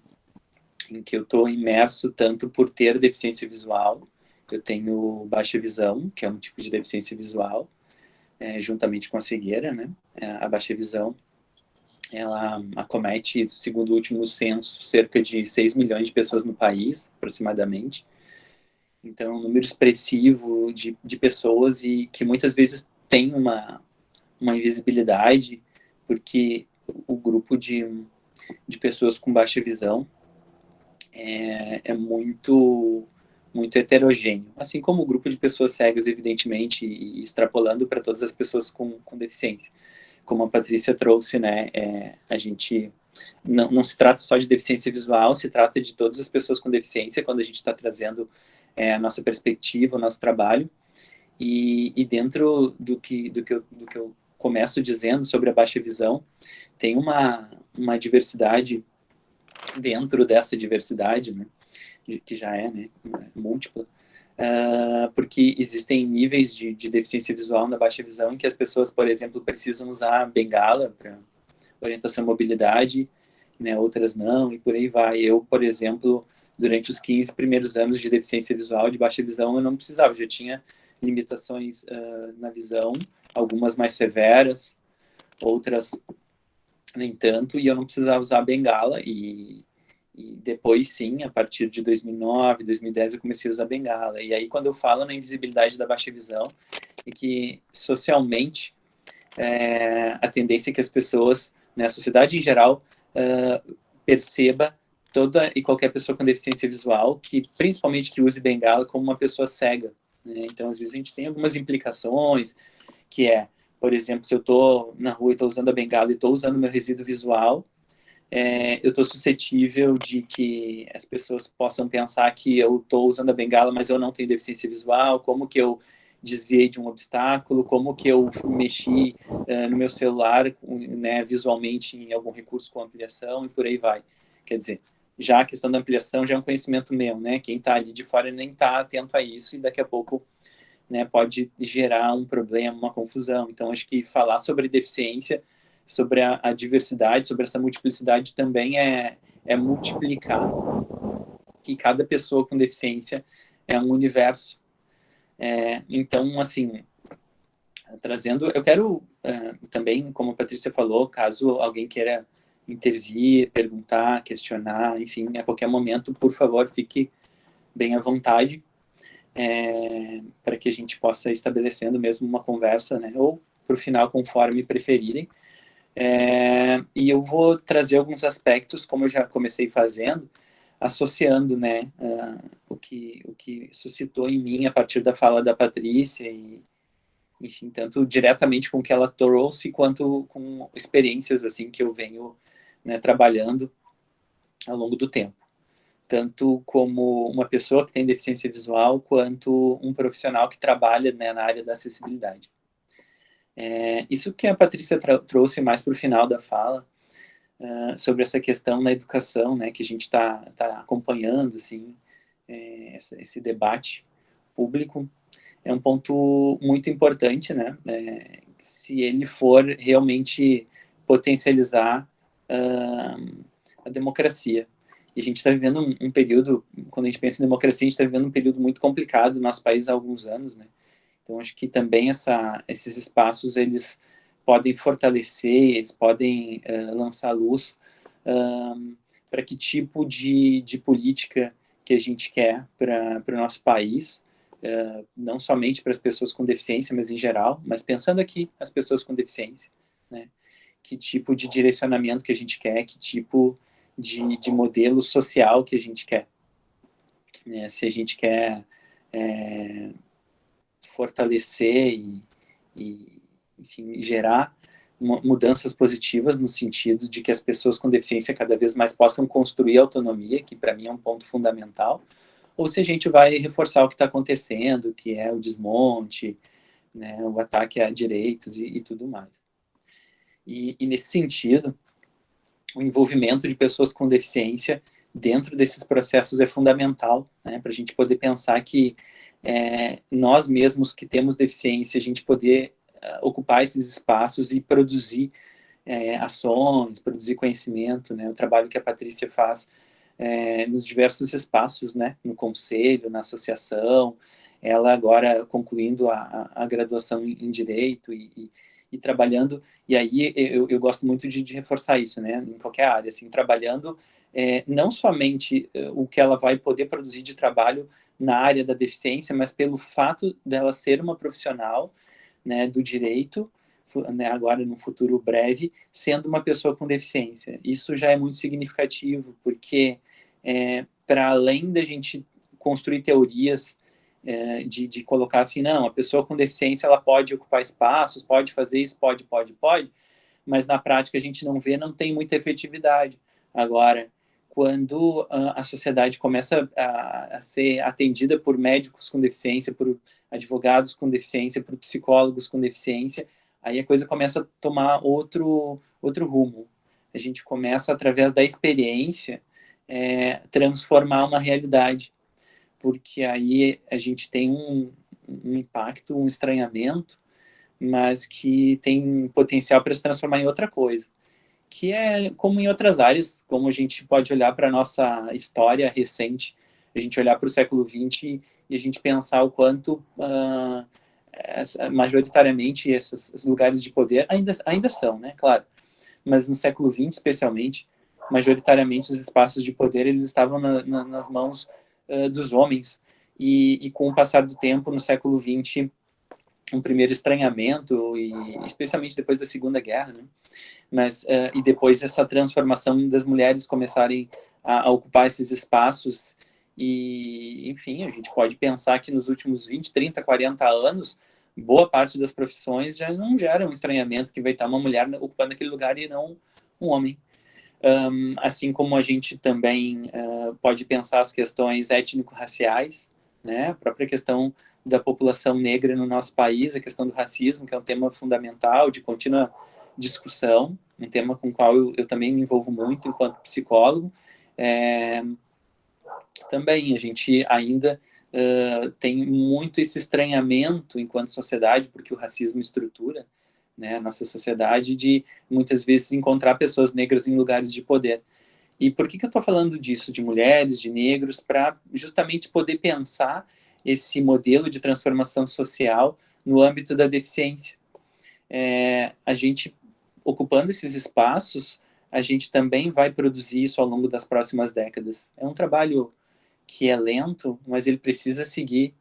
Speaker 3: em que eu estou imerso tanto por ter deficiência visual, eu tenho baixa visão, que é um tipo de deficiência visual, juntamente com a cegueira, né, a baixa visão, ela acomete, segundo o último censo, cerca de 6 milhões de pessoas no país, aproximadamente. Então, é um número expressivo de pessoas e que muitas vezes tem uma invisibilidade, porque o grupo de pessoas com baixa visão é muito heterogêneo. Assim como o grupo de pessoas cegas, evidentemente, e extrapolando para todas as pessoas com deficiência. Como a Patrícia trouxe, né, a gente não se trata só de deficiência visual, se trata de todas as pessoas com deficiência, quando a gente está trazendo a nossa perspectiva, o nosso trabalho, e dentro do que eu começo dizendo sobre a baixa visão, tem uma diversidade dentro dessa diversidade, né, que já é, né, múltipla, porque existem níveis de deficiência visual na baixa visão em que as pessoas, por exemplo, precisam usar bengala para orientação à mobilidade, né, outras não, e por aí vai. Eu, por exemplo, durante os 15 primeiros anos de deficiência visual, de baixa visão, eu não precisava, eu já tinha limitações na visão, algumas mais severas, outras nem tanto, e eu não precisava usar bengala, e depois sim, a partir de 2009, 2010, eu comecei a usar bengala. E aí, quando eu falo na invisibilidade da baixa visão, é que socialmente a tendência é que as pessoas, né, a sociedade em geral, perceba toda e qualquer pessoa com deficiência visual, que principalmente que use bengala, como uma pessoa cega, né? Então, às vezes a gente tem algumas implicações que é, por exemplo, se eu estou na rua e estou usando a bengala e estou usando meu resíduo visual, eu estou suscetível de que as pessoas possam pensar que eu estou usando a bengala, mas eu não tenho deficiência visual, como que eu desviei de um obstáculo, como que eu mexi no meu celular, né, visualmente em algum recurso com ampliação e por aí vai. Quer dizer, já a questão da ampliação já é um conhecimento meu, né? Quem está ali de fora nem está atento a isso e daqui a pouco, né, pode gerar um problema, uma confusão. Então, acho que falar sobre deficiência, sobre a diversidade, sobre essa multiplicidade também é multiplicar que cada pessoa com deficiência é um universo. Então, assim, trazendo, eu quero também, como a Patrícia falou, caso alguém queira intervir, perguntar, questionar, enfim, a qualquer momento, por favor, fique bem à vontade, para que a gente possa ir estabelecendo mesmo uma conversa, né, ou para o final, conforme preferirem. E eu vou trazer alguns aspectos, como eu já comecei fazendo, associando, né, o que suscitou em mim a partir da fala da Patrícia e, enfim, tanto diretamente com o que ela trouxe, quanto com experiências, assim, que eu venho, né, trabalhando ao longo do tempo. Tanto como uma pessoa que tem deficiência visual, quanto um profissional que trabalha, né, na área da acessibilidade. Isso que a Patrícia trouxe mais para o final da fala, sobre essa questão na educação, né, que a gente está acompanhando, assim, esse debate público, é um ponto muito importante, né, se ele for realmente potencializar a democracia. E a gente está vivendo um período, quando a gente pensa em democracia, a gente está vivendo um período muito complicado no nosso país há alguns anos, né. Então, acho que também esses espaços, eles podem fortalecer, eles podem lançar luz para que tipo de política que a gente quer para o nosso país, não somente para as pessoas com deficiência, mas em geral, mas pensando aqui as pessoas com deficiência, né? Que tipo de direcionamento que a gente quer, que tipo de modelo social que a gente quer, né? Se a gente quer fortalecer e, enfim, gerar mudanças positivas no sentido de que as pessoas com deficiência cada vez mais possam construir autonomia, que para mim é um ponto fundamental, ou se a gente vai reforçar o que está acontecendo, que é o desmonte, né, o ataque a direitos e tudo mais. E nesse sentido, o envolvimento de pessoas com deficiência dentro desses processos é fundamental, né, para a gente poder pensar que nós mesmos que temos deficiência, a gente poder ocupar esses espaços e produzir ações, produzir conhecimento, né, o trabalho que a Patrícia faz nos diversos espaços, né, no conselho, na associação, ela agora concluindo a graduação em Direito e trabalhando, e aí eu gosto muito de reforçar isso, né, em qualquer área, assim, trabalhando não somente o que ela vai poder produzir de trabalho na área da deficiência, mas pelo fato dela ser uma profissional, né, do direito, né, agora no futuro breve, sendo uma pessoa com deficiência. Isso já é muito significativo, porque para além da gente construir teorias de colocar assim, não, a pessoa com deficiência ela pode ocupar espaços, pode fazer isso, pode, mas na prática a gente não vê, não tem muita efetividade. Agora, quando a sociedade começa a ser atendida por médicos com deficiência, por advogados com deficiência, por psicólogos com deficiência, aí a coisa começa a tomar outro rumo. A gente começa, através da experiência, transformar uma realidade, porque aí a gente tem um impacto, um estranhamento, mas que tem potencial para se transformar em outra coisa, que é como em outras áreas, como a gente pode olhar para a nossa história recente, a gente olhar para o século XX e a gente pensar o quanto majoritariamente esses lugares de poder ainda são, né, claro, mas no século XX especialmente, majoritariamente os espaços de poder eles estavam nas mãos dos homens, e com o passar do tempo, no século XX, um primeiro estranhamento, e especialmente depois da Segunda Guerra, né? Mas e depois essa transformação das mulheres começarem a ocupar esses espaços, e enfim, a gente pode pensar que nos últimos 20, 30, 40 anos boa parte das profissões já não gera um estranhamento que vai estar uma mulher ocupando aquele lugar e não um homem. Assim como a gente também pode pensar as questões étnico-raciais, né? A própria questão da população negra no nosso país, a questão do racismo, que é um tema fundamental, de contínua discussão, um tema com o qual eu também me envolvo muito enquanto psicólogo. Também a gente ainda tem muito esse estranhamento enquanto sociedade, porque o racismo estrutura, né, a nossa sociedade, de muitas vezes encontrar pessoas negras em lugares de poder. E por que eu estou falando disso, de mulheres, de negros, para justamente poder pensar esse modelo de transformação social no âmbito da deficiência. A gente, ocupando esses espaços, a gente também vai produzir isso ao longo das próximas décadas. É um trabalho que é lento, mas ele precisa seguir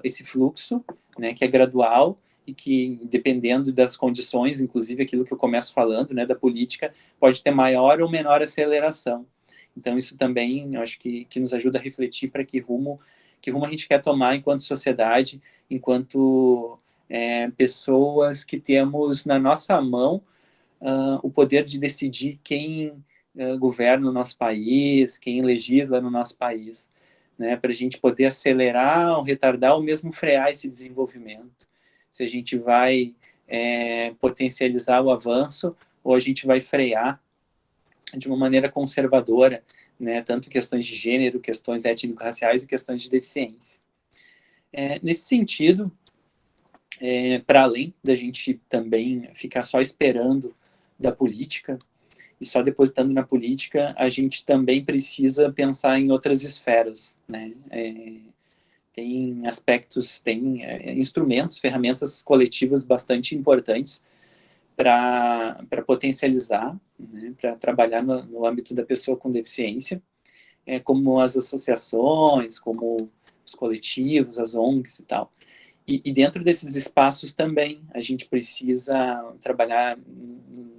Speaker 3: esse fluxo, né, que é gradual e que, dependendo das condições, inclusive aquilo que eu começo falando, né, da política, pode ter maior ou menor aceleração. Então, isso também, eu acho que nos ajuda a refletir para que rumo a gente quer tomar enquanto sociedade, enquanto pessoas que temos na nossa mão o poder de decidir quem governa o nosso país, quem legisla no nosso país, né, para a gente poder acelerar ou retardar ou mesmo frear esse desenvolvimento. Se a gente vai potencializar o avanço ou a gente vai frear de uma maneira conservadora, né, tanto questões de gênero, questões étnico-raciais e questões de deficiência. Nesse sentido, para além da gente também ficar só esperando da política, e só depositando na política, a gente também precisa pensar em outras esferas, né? Tem aspectos, tem instrumentos, ferramentas coletivas bastante importantes para potencializar, né, para trabalhar no âmbito da pessoa com deficiência, como as associações, como os coletivos, as ONGs e tal. E dentro desses espaços também a gente precisa trabalhar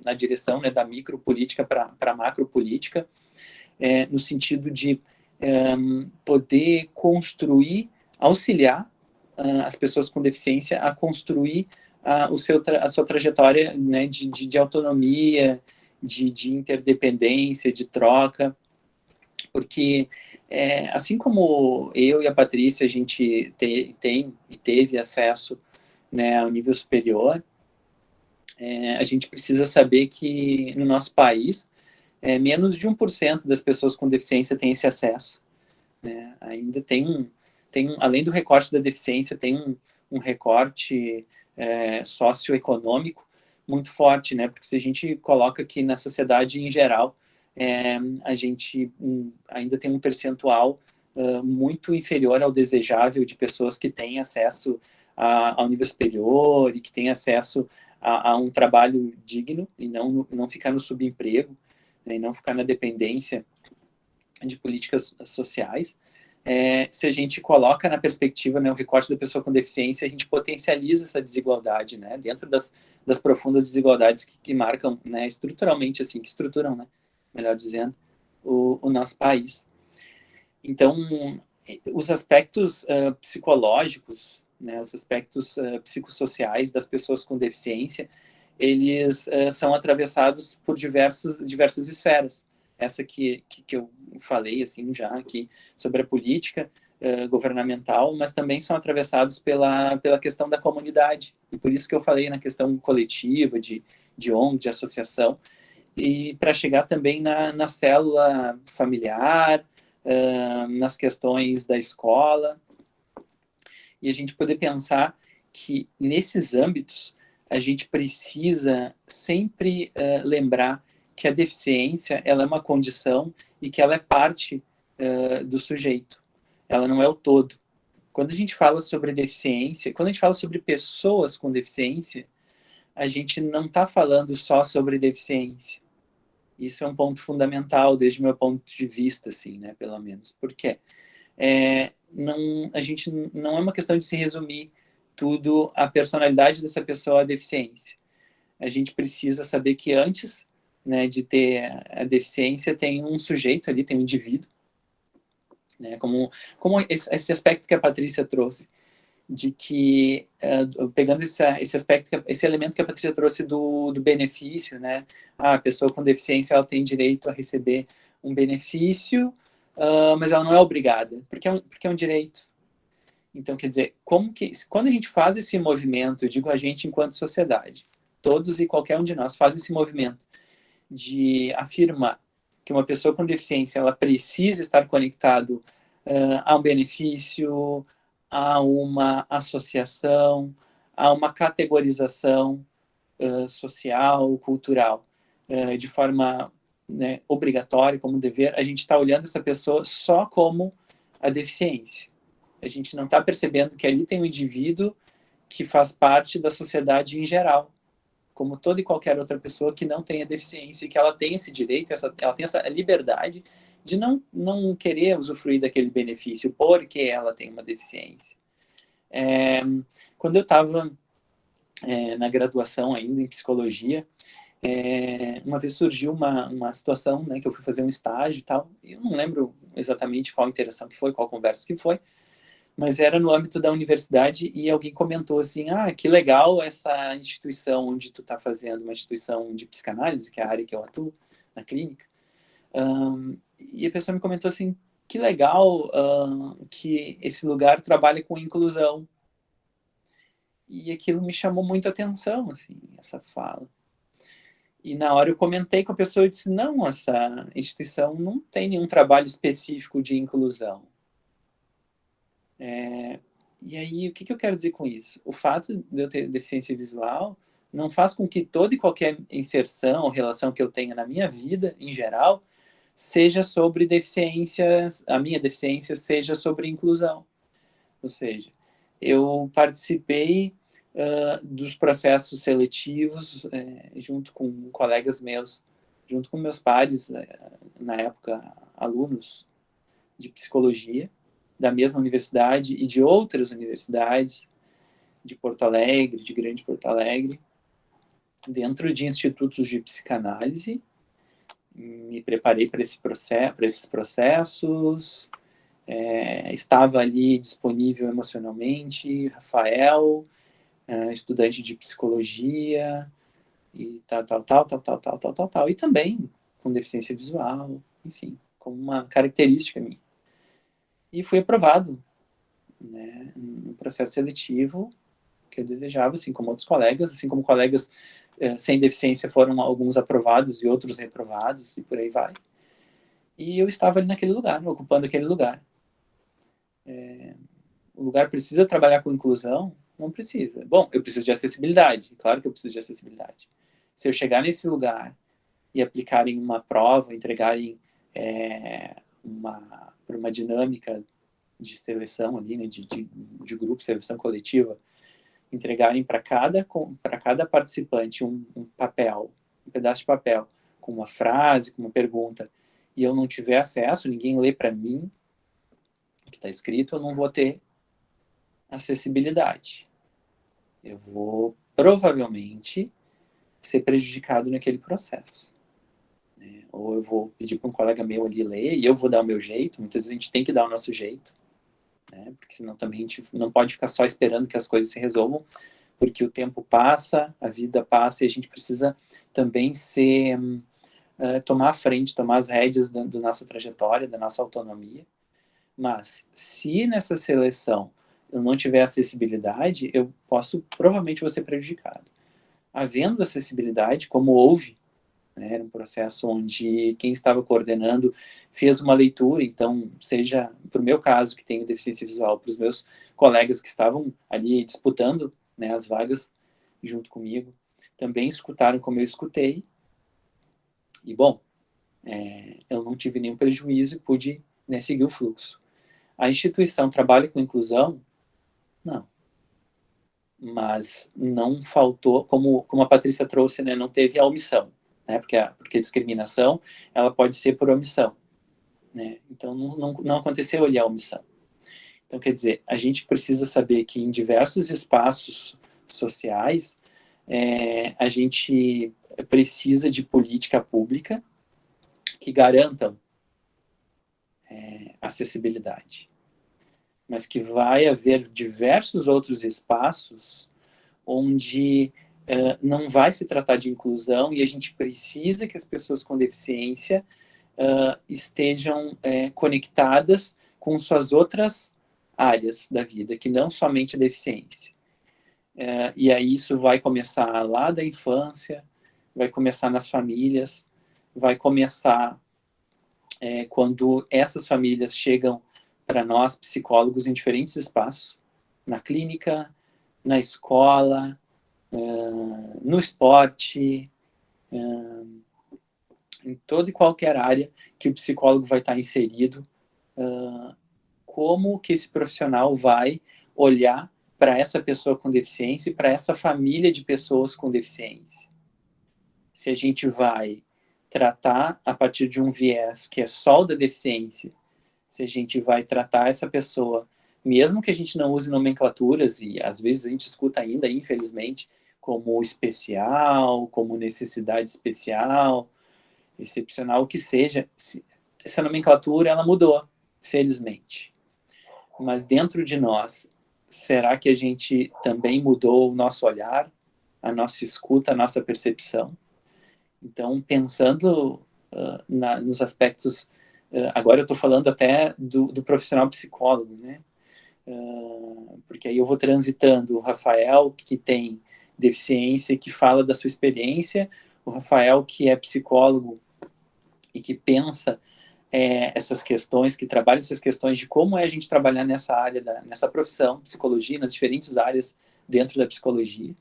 Speaker 3: na direção, né, da micropolítica para a macropolítica, no sentido de poder construir, auxiliar as pessoas com deficiência a construir a sua trajetória, né, de autonomia, de interdependência, de troca, porque assim como eu e a Patrícia, a gente tem e teve acesso, né, ao nível superior, a gente precisa saber que no nosso país, menos de 1% das pessoas com deficiência têm esse acesso. Né? Ainda tem além do recorte da deficiência, tem um recorte socioeconômico muito forte, né? Porque se a gente coloca que na sociedade em geral, a gente ainda tem um percentual muito inferior ao desejável de pessoas que têm acesso ao nível superior e que têm acesso a um trabalho digno e não ficar no subemprego, né, e não ficar na dependência de políticas sociais. Se a gente coloca na perspectiva, né, o recorte da pessoa com deficiência, a gente potencializa essa desigualdade, né, dentro das profundas desigualdades que marcam, né, estruturalmente, assim, que estruturam, né, melhor dizendo, o nosso país. Então, os aspectos psicológicos, né, os aspectos psicossociais das pessoas com deficiência, eles são atravessados por diversas esferas. Essa que eu falei assim já aqui sobre a política governamental, mas também são atravessados pela questão da comunidade. E por isso que eu falei na questão coletiva, de ONG, de associação, e para chegar também na célula familiar, nas questões da escola, e a gente poder pensar que nesses âmbitos a gente precisa sempre lembrar que a deficiência ela é uma condição e que ela é parte do sujeito, ela não é o todo. Quando a gente fala sobre deficiência, quando a gente fala sobre pessoas com deficiência, a gente não está falando só sobre deficiência. Isso é um ponto fundamental desde o meu ponto de vista, assim, né, pelo menos. Por quê? A gente não é uma questão de se resumir tudo à personalidade dessa pessoa à deficiência. A gente precisa saber que antes, né, de ter a deficiência tem um sujeito ali, tem um indivíduo, né, como esse aspecto que a Patrícia trouxe. de que, pegando esse aspecto, esse elemento que a Patrícia trouxe do benefício, né? A pessoa com deficiência, ela tem direito a receber um benefício, mas ela não é obrigada, porque é um direito. Então, quer dizer, quando a gente faz esse movimento, eu digo a gente enquanto sociedade, todos e qualquer um de nós faz esse movimento de afirmar que uma pessoa com deficiência, ela precisa estar conectado a um benefício, a uma associação, a uma categorização social, cultural, de forma, né, obrigatória, como dever, a gente está olhando essa pessoa só como a deficiência. A gente não está percebendo que ali tem um indivíduo que faz parte da sociedade em geral, como toda e qualquer outra pessoa que não tenha deficiência, e que ela tem esse direito, ela tem essa liberdade de não querer usufruir daquele benefício porque ela tem uma deficiência. Quando eu estava na graduação ainda em psicologia, uma vez surgiu uma situação, né, que eu fui fazer um estágio e tal, e eu não lembro exatamente qual interação que foi, qual conversa que foi, mas era no âmbito da universidade e alguém comentou assim, que legal essa instituição onde tu está fazendo, uma instituição de psicanálise, que é a área que eu atuo, na clínica. E a pessoa me comentou assim, que legal que esse lugar trabalha com inclusão. E aquilo me chamou muita atenção, assim, essa fala. E na hora eu comentei com a pessoa e disse, não, essa instituição não tem nenhum trabalho específico de inclusão. E aí, o que eu quero dizer com isso? O fato de eu ter deficiência visual não faz com que toda e qualquer inserção ou relação que eu tenha na minha vida, em geral, seja sobre deficiências, a minha deficiência seja sobre inclusão. Ou seja, eu participei dos processos seletivos junto com colegas meus, junto com meus pares, na época, alunos de psicologia, da mesma universidade e de outras universidades, de Porto Alegre, de Grande Porto Alegre, dentro de institutos de psicanálise. Me preparei para esses processos, estava ali disponível emocionalmente, Rafael, estudante de psicologia, e tal, e também com deficiência visual, enfim, como uma característica minha. E fui aprovado, né, no processo seletivo que eu desejava, assim como outros colegas, assim como colegas sem deficiência foram alguns aprovados e outros reprovados, e por aí vai. E eu estava ali naquele lugar, ocupando aquele lugar. O lugar precisa trabalhar com inclusão? Não precisa. Bom, eu preciso de acessibilidade, claro que eu preciso de acessibilidade. Se eu chegar nesse lugar e aplicarem uma prova, entregarem por uma dinâmica de seleção ali, né, de grupo, seleção coletiva, entregarem para cada participante um papel, um pedaço de papel, com uma frase, com uma pergunta, e eu não tiver acesso, ninguém lê para mim o que está escrito, eu não vou ter acessibilidade. Eu vou, provavelmente, ser prejudicado naquele processo. Ou eu vou pedir para um colega meu ali ler, e eu vou dar o meu jeito, muitas vezes a gente tem que dar o nosso jeito, né? Porque senão também a gente não pode ficar só esperando que as coisas se resolvam, porque o tempo passa, a vida passa, e a gente precisa também tomar a frente, tomar as rédeas da nossa trajetória, da nossa autonomia. Mas, se nessa seleção eu não tiver acessibilidade, eu provavelmente vou ser prejudicado. Havendo acessibilidade, como houve, né, era um processo onde quem estava coordenando fez uma leitura, então, seja para o meu caso, que tenho deficiência visual, para os meus colegas que estavam ali disputando, né, as vagas junto comigo, também escutaram como eu escutei, e bom, eu não tive nenhum prejuízo e pude, né, seguir o fluxo. A instituição trabalha com inclusão? Não. Mas não faltou, como a Patrícia trouxe, né, não teve a omissão, né, porque a discriminação, ela pode ser por omissão, né, então não aconteceu ali a omissão. Então, quer dizer, a gente precisa saber que em diversos espaços sociais, a gente precisa de política pública que garantam acessibilidade. mas que vai haver diversos outros espaços onde não vai se tratar de inclusão, e a gente precisa que as pessoas com deficiência estejam conectadas com suas outras áreas da vida, que não somente a deficiência. E aí isso vai começar lá da infância, vai começar nas famílias, vai começar quando essas famílias chegam para nós, psicólogos, em diferentes espaços, na clínica, na escola, no esporte, em toda e qualquer área que o psicólogo vai estar inserido, como que esse profissional vai olhar para essa pessoa com deficiência e para essa família de pessoas com deficiência. Se a gente vai tratar a partir de um viés que é só o da deficiência, se a gente vai tratar essa pessoa, mesmo que a gente não use nomenclaturas, e às vezes a gente escuta ainda, infelizmente, como especial, como necessidade especial, excepcional, o que seja, essa nomenclatura ela mudou, felizmente. Mas dentro de nós, será que a gente também mudou o nosso olhar, a nossa escuta, a nossa percepção? Então, pensando nos aspectos, agora eu estou falando até do profissional psicólogo, né? Porque aí eu vou transitando o Rafael, que tem deficiência, que fala da sua experiência, o Rafael, que é psicólogo e que pensa essas questões, que trabalha essas questões de como é a gente trabalhar nessa área, nessa profissão, psicologia, nas diferentes áreas dentro da psicologia.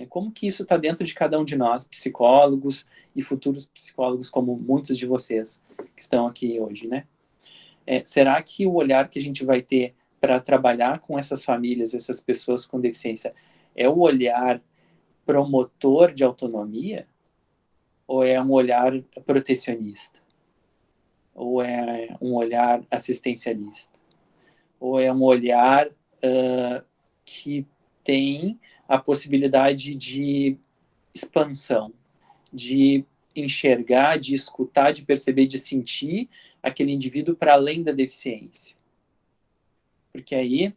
Speaker 3: Como que isso está dentro de cada um de nós, psicólogos e futuros psicólogos, como muitos de vocês que estão aqui hoje, né? Será que o olhar que a gente vai ter para trabalhar com essas famílias, essas pessoas com deficiência, é o olhar promotor de autonomia? Ou é um olhar protecionista? Ou é um olhar assistencialista? Ou é um olhar que tem a possibilidade de expansão, de enxergar, de escutar, de perceber, de sentir aquele indivíduo para além da deficiência? Porque aí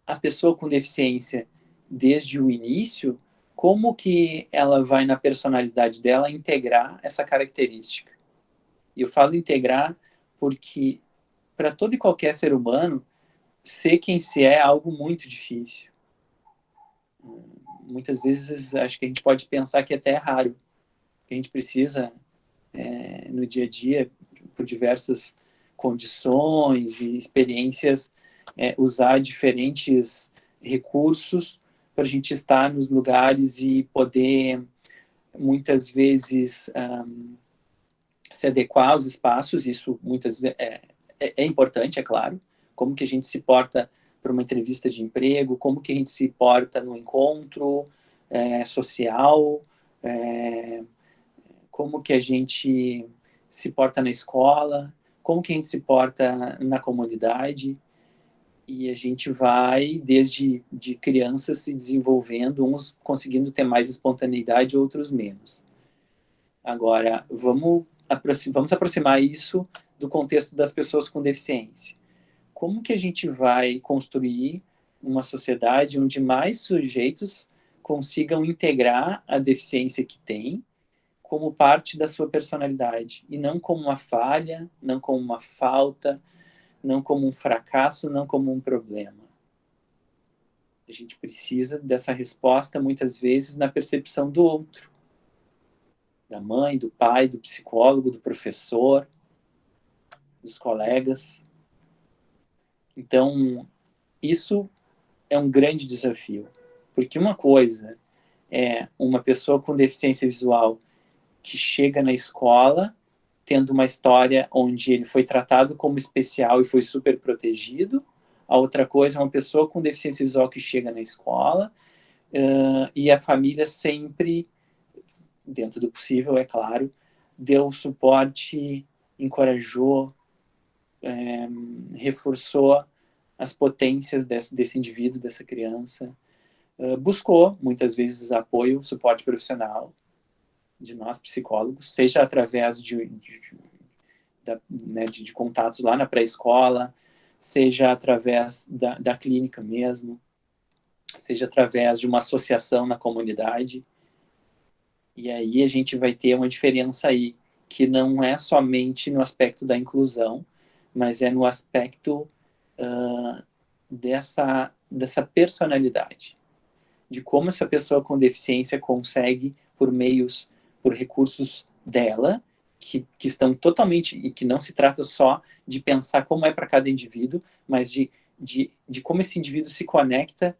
Speaker 3: a pessoa com deficiência, desde o início, como que ela vai na personalidade dela integrar essa característica? E eu falo integrar porque para todo e qualquer ser humano, ser quem se é algo muito difícil. Muitas vezes acho que a gente pode pensar que até é raro. A gente precisa, no dia a dia, por diversas condições e experiências, usar diferentes recursos para a gente estar nos lugares e poder, muitas vezes, se adequar aos espaços. Isso muitas vezes é importante, é claro. Como que a gente se porta para uma entrevista de emprego, como que a gente se porta no encontro social, como que a gente se porta na escola, como que a gente se porta na comunidade. E a gente vai, desde de crianças, se desenvolvendo, uns conseguindo ter mais espontaneidade, outros menos. Agora, vamos aproximar isso do contexto das pessoas com deficiência. Como que a gente vai construir uma sociedade onde mais sujeitos consigam integrar a deficiência que tem como parte da sua personalidade, e não como uma falha, não como uma falta, não como um fracasso, não como um problema? A gente precisa dessa resposta, muitas vezes, na percepção do outro, da mãe, do pai, do psicólogo, do professor, dos colegas. Então, isso é um grande desafio, porque uma coisa é uma pessoa com deficiência visual que chega na escola tendo uma história onde ele foi tratado como especial e foi super protegido. A outra coisa é uma pessoa com deficiência visual que chega na escola e a família sempre, dentro do possível, é claro, deu suporte, encorajou, reforçou as potências desse indivíduo, dessa criança, buscou, muitas vezes, apoio, suporte profissional de nós, psicólogos, seja através de contatos lá na pré-escola, seja através da clínica mesmo, seja através de uma associação na comunidade. E aí a gente vai ter uma diferença aí, que não é somente no aspecto da inclusão, mas é no aspecto dessa personalidade, de como essa pessoa com deficiência consegue, por recursos dela, que estão totalmente, e que não se trata só de pensar como é para cada indivíduo, mas de como esse indivíduo se conecta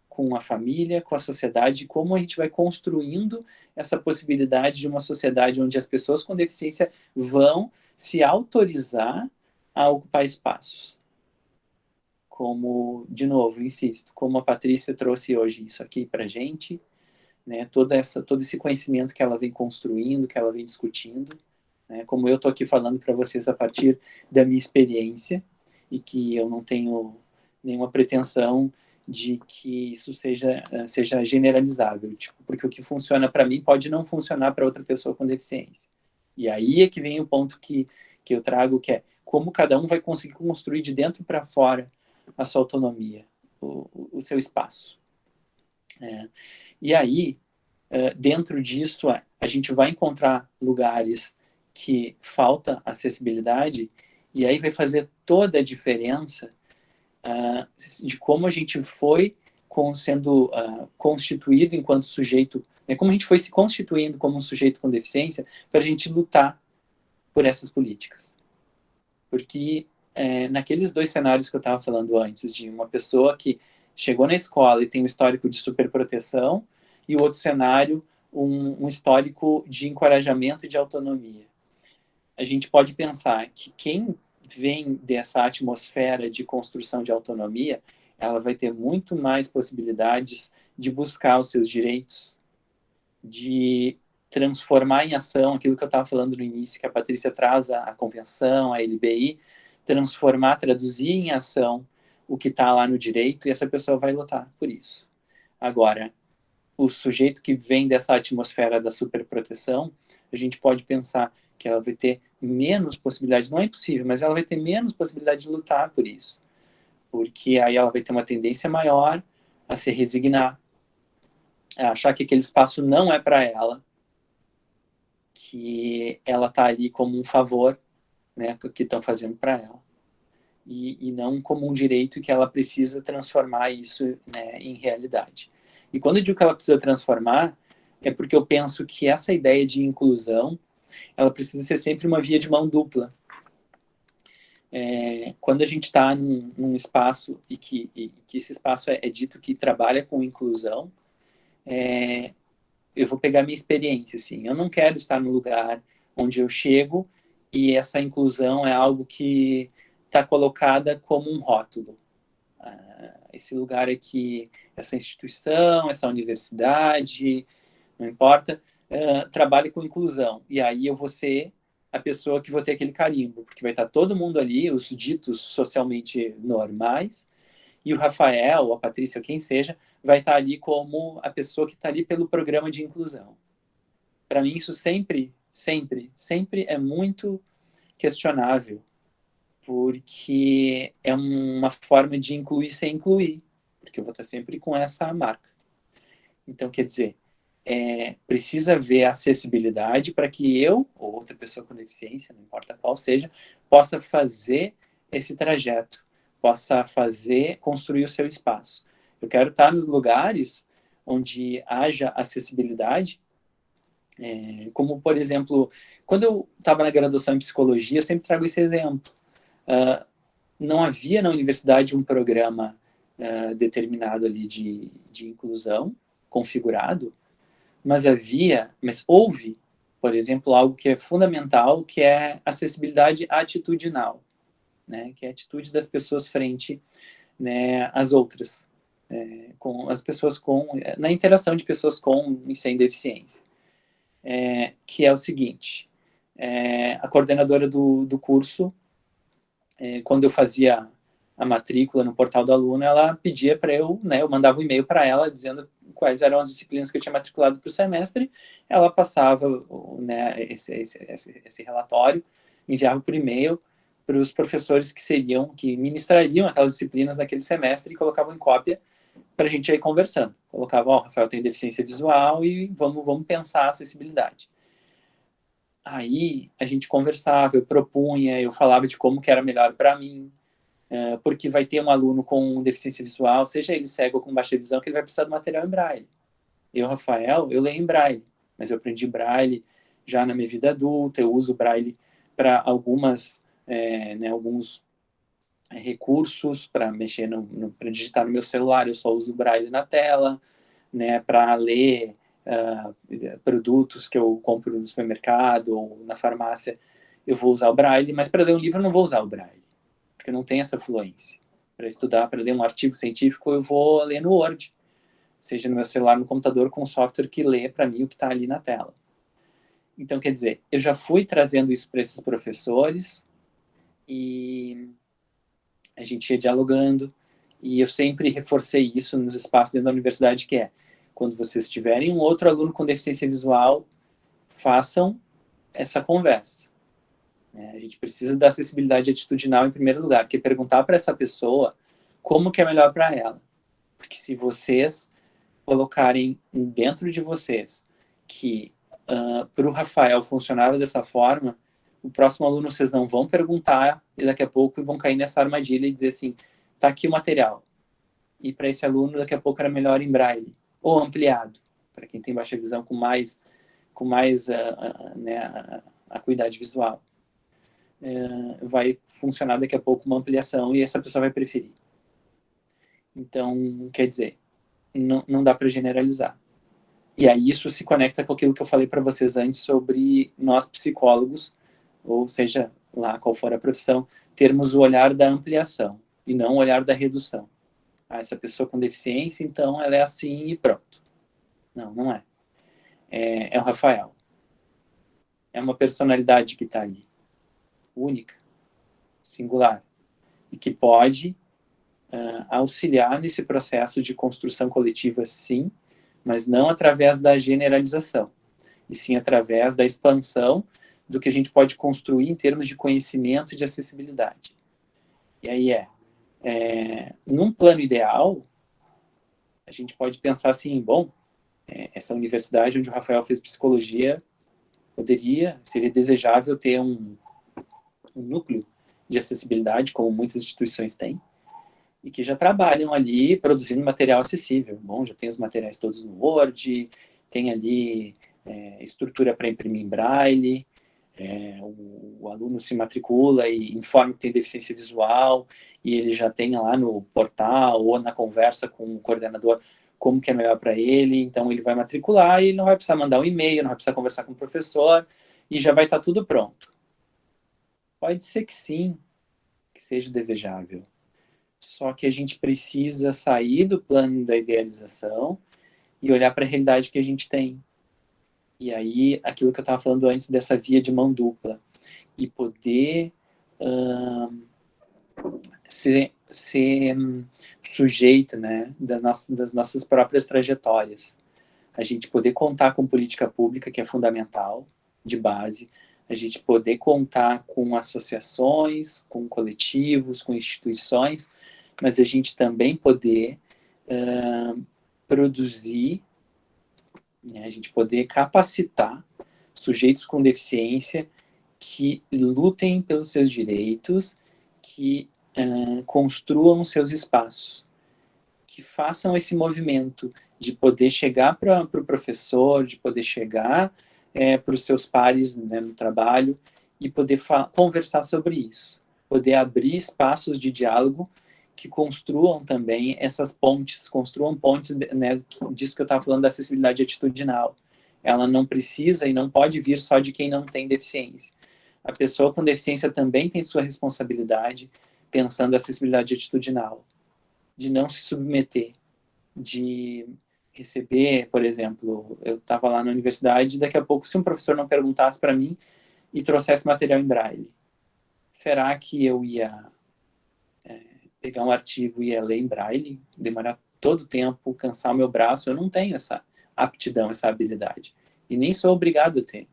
Speaker 3: com a família, com a sociedade, como a gente vai construindo essa possibilidade de uma sociedade onde as pessoas com deficiência vão se autorizar a ocupar espaços. Como, de novo, insisto, como a Patrícia trouxe hoje isso aqui para a gente, né, todo esse conhecimento que ela vem construindo, que ela vem discutindo, né, como eu estou aqui falando para vocês a partir da minha experiência, e que eu não tenho nenhuma pretensão de que isso seja generalizável, tipo, porque o que funciona para mim pode não funcionar para outra pessoa com deficiência. E aí é que vem o ponto que eu trago, que é como cada um vai conseguir construir de dentro para fora a sua autonomia, o seu espaço. E aí, dentro disso, a gente vai encontrar lugares que falta acessibilidade, e aí vai fazer toda a diferença de como a gente foi sendo constituído enquanto sujeito, né, como a gente foi se constituindo como um sujeito com deficiência, para a gente lutar por essas políticas. Porque naqueles dois cenários que eu estava falando antes, de uma pessoa que chegou na escola e tem um histórico de superproteção, e o outro cenário, um histórico de encorajamento e de autonomia. A gente pode pensar que quem vem dessa atmosfera de construção de autonomia, ela vai ter muito mais possibilidades de buscar os seus direitos, de transformar em ação aquilo que eu estava falando no início, que a Patrícia traz a convenção, a LBI, transformar, traduzir em ação o que está lá no direito, e essa pessoa vai lutar por isso. Agora, o sujeito que vem dessa atmosfera da superproteção, a gente pode pensar que ela vai ter menos possibilidade, não é impossível, mas ela vai ter menos possibilidade de lutar por isso. Porque aí ela vai ter uma tendência maior a se resignar, a achar que aquele espaço não é para ela, que ela está ali como um favor, né, que estão fazendo para ela. E não como um direito, que ela precisa transformar isso, né, em realidade. E quando eu digo que ela precisa transformar, é porque eu penso que essa ideia de inclusão, ela precisa ser sempre uma via de mão dupla. Quando a gente está num espaço e que esse espaço é dito que trabalha com inclusão, eu vou pegar minha experiência, assim, eu não quero estar no lugar onde eu chego e essa inclusão é algo que está colocada como um rótulo. Esse lugar aqui, essa instituição, essa universidade, não importa, trabalhe com inclusão. E aí eu vou ser a pessoa que vou ter aquele carimbo, porque vai estar todo mundo ali, os ditos socialmente normais, e o Rafael, a Patrícia, quem seja, vai estar ali como a pessoa que está ali pelo programa de inclusão. Para mim, isso sempre é muito questionável, porque é uma forma de incluir sem incluir, porque eu vou estar sempre com essa marca. Então, quer dizer, precisa haver acessibilidade para que eu, ou outra pessoa com deficiência, não importa qual seja, possa fazer esse trajeto, possa construir o seu espaço. Eu quero estar nos lugares onde haja acessibilidade, como, por exemplo, quando eu estava na graduação em psicologia, eu sempre trago esse exemplo. Não havia na universidade um programa determinado ali de inclusão, configurado, mas houve, por exemplo, algo que é fundamental, que é acessibilidade atitudinal, né, que é a atitude das pessoas frente, né, às outras, com as pessoas na interação de pessoas com e sem deficiência, que é o seguinte, a coordenadora do curso, quando eu fazia a matrícula no portal do aluno, ela pedia para eu, né, eu mandava um e-mail para ela dizendo quais eram as disciplinas que eu tinha matriculado para o semestre, ela passava, né, esse relatório, enviava por e-mail para os professores que ministrariam aquelas disciplinas naquele semestre e colocavam em cópia para a gente ir conversando. Colocava, ó, Rafael tem deficiência visual e vamos pensar a acessibilidade. Aí a gente conversava, eu propunha, eu falava de como que era melhor para mim, porque vai ter um aluno com deficiência visual, seja ele cego ou com baixa visão, que ele vai precisar do material em braille. Eu, Rafael, eu leio em braille, mas eu aprendi braille já na minha vida adulta, eu uso braille para alguns recursos, para mexer, para digitar no meu celular, eu só uso braille na tela, né, para ler produtos que eu compro no supermercado ou na farmácia, eu vou usar o braille, mas para ler um livro eu não vou usar o braille, porque eu não tenho essa fluência. Para estudar, para ler um artigo científico, eu vou ler no Word, seja no meu celular, no computador, com um software que lê para mim o que está ali na tela. Então, quer dizer, eu já fui trazendo isso para esses professores e a gente ia dialogando, e eu sempre reforcei isso nos espaços dentro da universidade, que é, quando vocês tiverem um outro aluno com deficiência visual, façam essa conversa. A gente precisa da acessibilidade atitudinal em primeiro lugar, que é perguntar para essa pessoa como que é melhor para ela. Porque se vocês colocarem dentro de vocês que para o Rafael funcionava dessa forma, o próximo aluno vocês não vão perguntar e daqui a pouco vão cair nessa armadilha e dizer assim, tá aqui o material. E para esse aluno daqui a pouco era melhor em braille ou ampliado, para quem tem baixa visão com mais acuidade visual. Vai funcionar daqui a pouco uma ampliação e essa pessoa vai preferir. Então, quer dizer, não dá para generalizar. E aí isso se conecta com aquilo que eu falei para vocês antes sobre nós psicólogos, ou seja, lá qual for a profissão, termos o olhar da ampliação e não o olhar da redução. Essa pessoa com deficiência, então ela é assim e pronto. Não é. É o Rafael. É uma personalidade que está ali, única, singular, e que pode auxiliar nesse processo de construção coletiva, sim, mas não através da generalização, e sim através da expansão do que a gente pode construir em termos de conhecimento e de acessibilidade. E aí num plano ideal, a gente pode pensar assim, bom, essa universidade onde o Rafael fez psicologia seria desejável ter um núcleo de acessibilidade, como muitas instituições têm, e que já trabalham ali produzindo material acessível. Bom, já tem os materiais todos no Word, tem ali estrutura para imprimir em braille, o aluno se matricula e informa que tem deficiência visual, e ele já tem lá no portal ou na conversa com o coordenador como que é melhor para ele, então ele vai matricular e não vai precisar mandar um e-mail, não vai precisar conversar com o professor, e já vai estar tudo pronto. Pode ser que sim, que seja desejável. Só que a gente precisa sair do plano da idealização e olhar para a realidade que a gente tem. E aí, aquilo que eu estava falando antes dessa via de mão dupla. E poder ser sujeito, né, das nossas próprias trajetórias. A gente poder contar com política pública, que é fundamental, de base. A gente poder contar com associações, com coletivos, com instituições, mas a gente também poder produzir, né, a gente poder capacitar sujeitos com deficiência que lutem pelos seus direitos, que construam seus espaços, que façam esse movimento de poder chegar para o professor, de poder chegar para os seus pares, né, no trabalho, e poder conversar sobre isso, poder abrir espaços de diálogo que construam também essas pontes, né, disso que eu estava falando da acessibilidade atitudinal. Ela não precisa e não pode vir só de quem não tem deficiência. A pessoa com deficiência também tem sua responsabilidade, pensando a acessibilidade atitudinal, de não se submeter, de receber, por exemplo, eu estava lá na universidade e daqui a pouco, se um professor não perguntasse para mim e trouxesse material em braille, será que eu ia pegar um artigo e ia ler em braille, demorar todo o tempo, cansar o meu braço? Eu não tenho essa aptidão, essa habilidade. E nem sou obrigado a ter.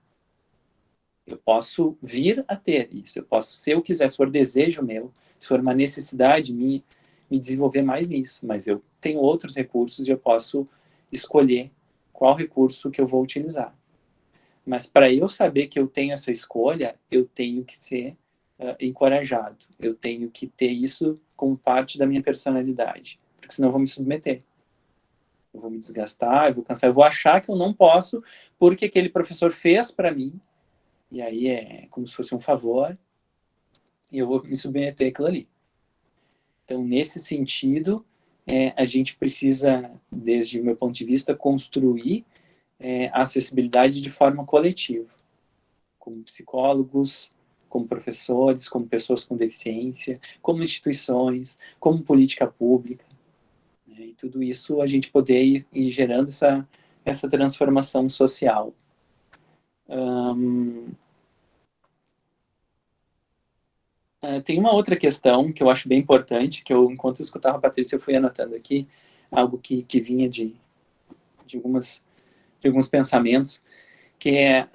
Speaker 3: Eu posso vir a ter isso, eu posso, se eu quiser, se for desejo meu, se for uma necessidade minha, me desenvolver mais nisso, mas eu tenho outros recursos e eu posso escolher qual recurso que eu vou utilizar. Mas para eu saber que eu tenho essa escolha, eu tenho que ser encorajado, eu tenho que ter isso como parte da minha personalidade, porque senão eu vou me submeter. Eu vou me desgastar, eu vou cansar, eu vou achar que eu não posso porque aquele professor fez para mim, e aí é como se fosse um favor, e eu vou me submeter àquilo ali. Então, nesse sentido, a gente precisa, desde o meu ponto de vista, construir a acessibilidade de forma coletiva, como psicólogos, como professores, como pessoas com deficiência, como instituições, como política pública, né? E tudo isso a gente poder ir gerando essa transformação social. Tem uma outra questão que eu acho bem importante, que eu, enquanto eu escutava a Patrícia, eu fui anotando aqui, algo que vinha de alguns pensamentos, que é,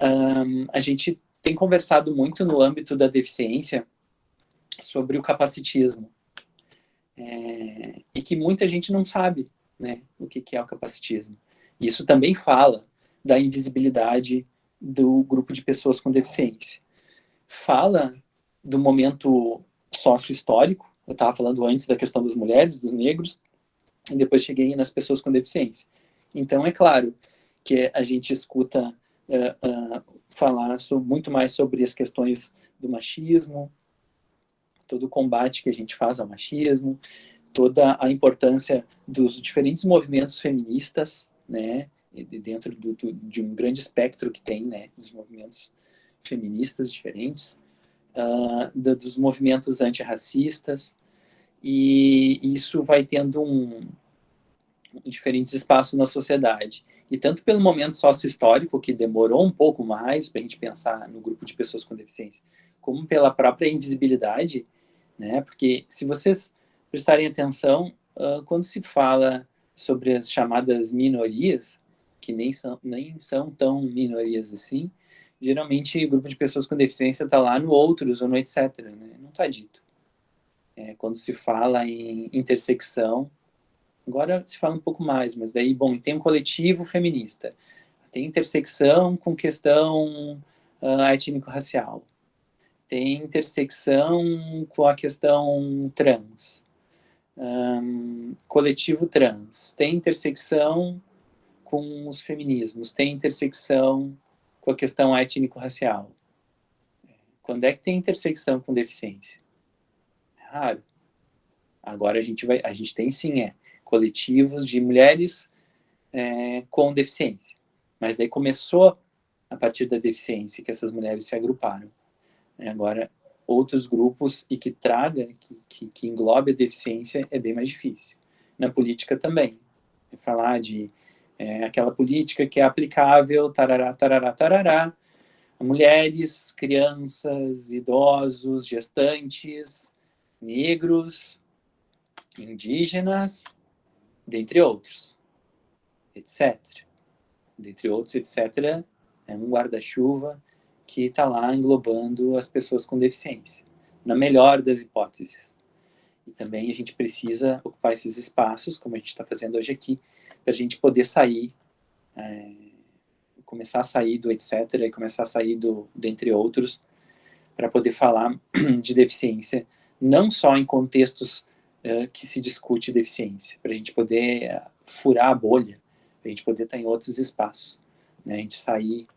Speaker 3: a gente tem conversado muito no âmbito da deficiência sobre o capacitismo, e que muita gente não sabe, né, o que é o capacitismo. Isso também fala da invisibilidade do grupo de pessoas com deficiência. Fala do momento sócio-histórico, eu estava falando antes da questão das mulheres, dos negros, e depois cheguei nas pessoas com deficiência. Então, é claro que a gente escuta falar muito mais sobre as questões do machismo, todo o combate que a gente faz ao machismo, toda a importância dos diferentes movimentos feministas, né, dentro de um grande espectro que tem, né, dos movimentos feministas diferentes, dos movimentos antirracistas, e isso vai tendo diferentes espaços na sociedade. E tanto pelo momento sócio-histórico, que demorou um pouco mais para a gente pensar no grupo de pessoas com deficiência, como pela própria invisibilidade, né? Porque se vocês prestarem atenção, quando se fala sobre as chamadas minorias, que nem são tão minorias assim, geralmente o grupo de pessoas com deficiência está lá no outros ou no etc. Né? Não está dito. Quando se fala em intersecção, agora se fala um pouco mais, mas daí, bom, tem um coletivo feminista, tem intersecção com questão étnico-racial, tem intersecção com a questão trans, coletivo trans, tem intersecção com os feminismos, tem intersecção com a questão étnico-racial. Quando é que tem intersecção com deficiência? É raro. Agora a gente tem sim, coletivos de mulheres com deficiência. Mas daí começou a partir da deficiência que essas mulheres se agruparam. Agora, outros grupos e que traga, que englobe a deficiência é bem mais difícil. Na política também. Falar de aquela política que é aplicável, tarará, tarará, tarará, a mulheres, crianças, idosos, gestantes, negros, indígenas, dentre outros, etc. Dentre outros, etc. É um guarda-chuva que está lá englobando as pessoas com deficiência, na melhor das hipóteses. E também a gente precisa ocupar esses espaços, como a gente está fazendo hoje aqui, para a gente poder sair, começar a sair do etc. e começar a sair do dentre outros, para poder falar de deficiência, não só em contextos que se discute deficiência, para a gente poder furar a bolha, para a gente poder estar em outros espaços, né? A gente sair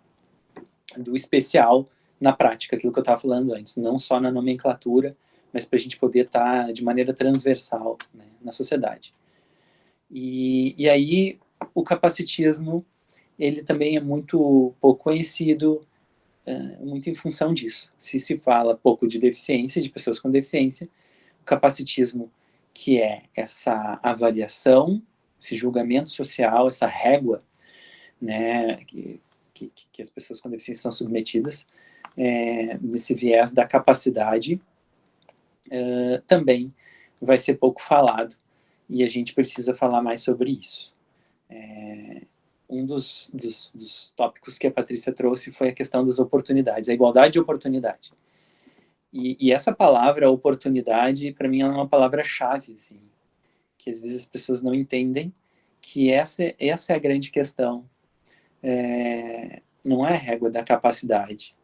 Speaker 3: do especial na prática, aquilo que eu estava falando antes, não só na nomenclatura, mas para a gente poder estar de maneira transversal, né, na sociedade. E aí o capacitismo, ele também é muito pouco conhecido, muito em função disso. Se fala pouco de deficiência, de pessoas com deficiência, o capacitismo, que é essa avaliação, esse julgamento social, essa régua, né, que as pessoas com deficiência são submetidas, nesse viés da capacidade, também vai ser pouco falado, e a gente precisa falar mais sobre isso. dos tópicos que a Patrícia trouxe foi a questão das oportunidades, a igualdade de oportunidade. E essa palavra, oportunidade, para mim, é uma palavra-chave, assim, que às vezes as pessoas não entendem, que essa é a grande questão. Não é a régua da capacidade,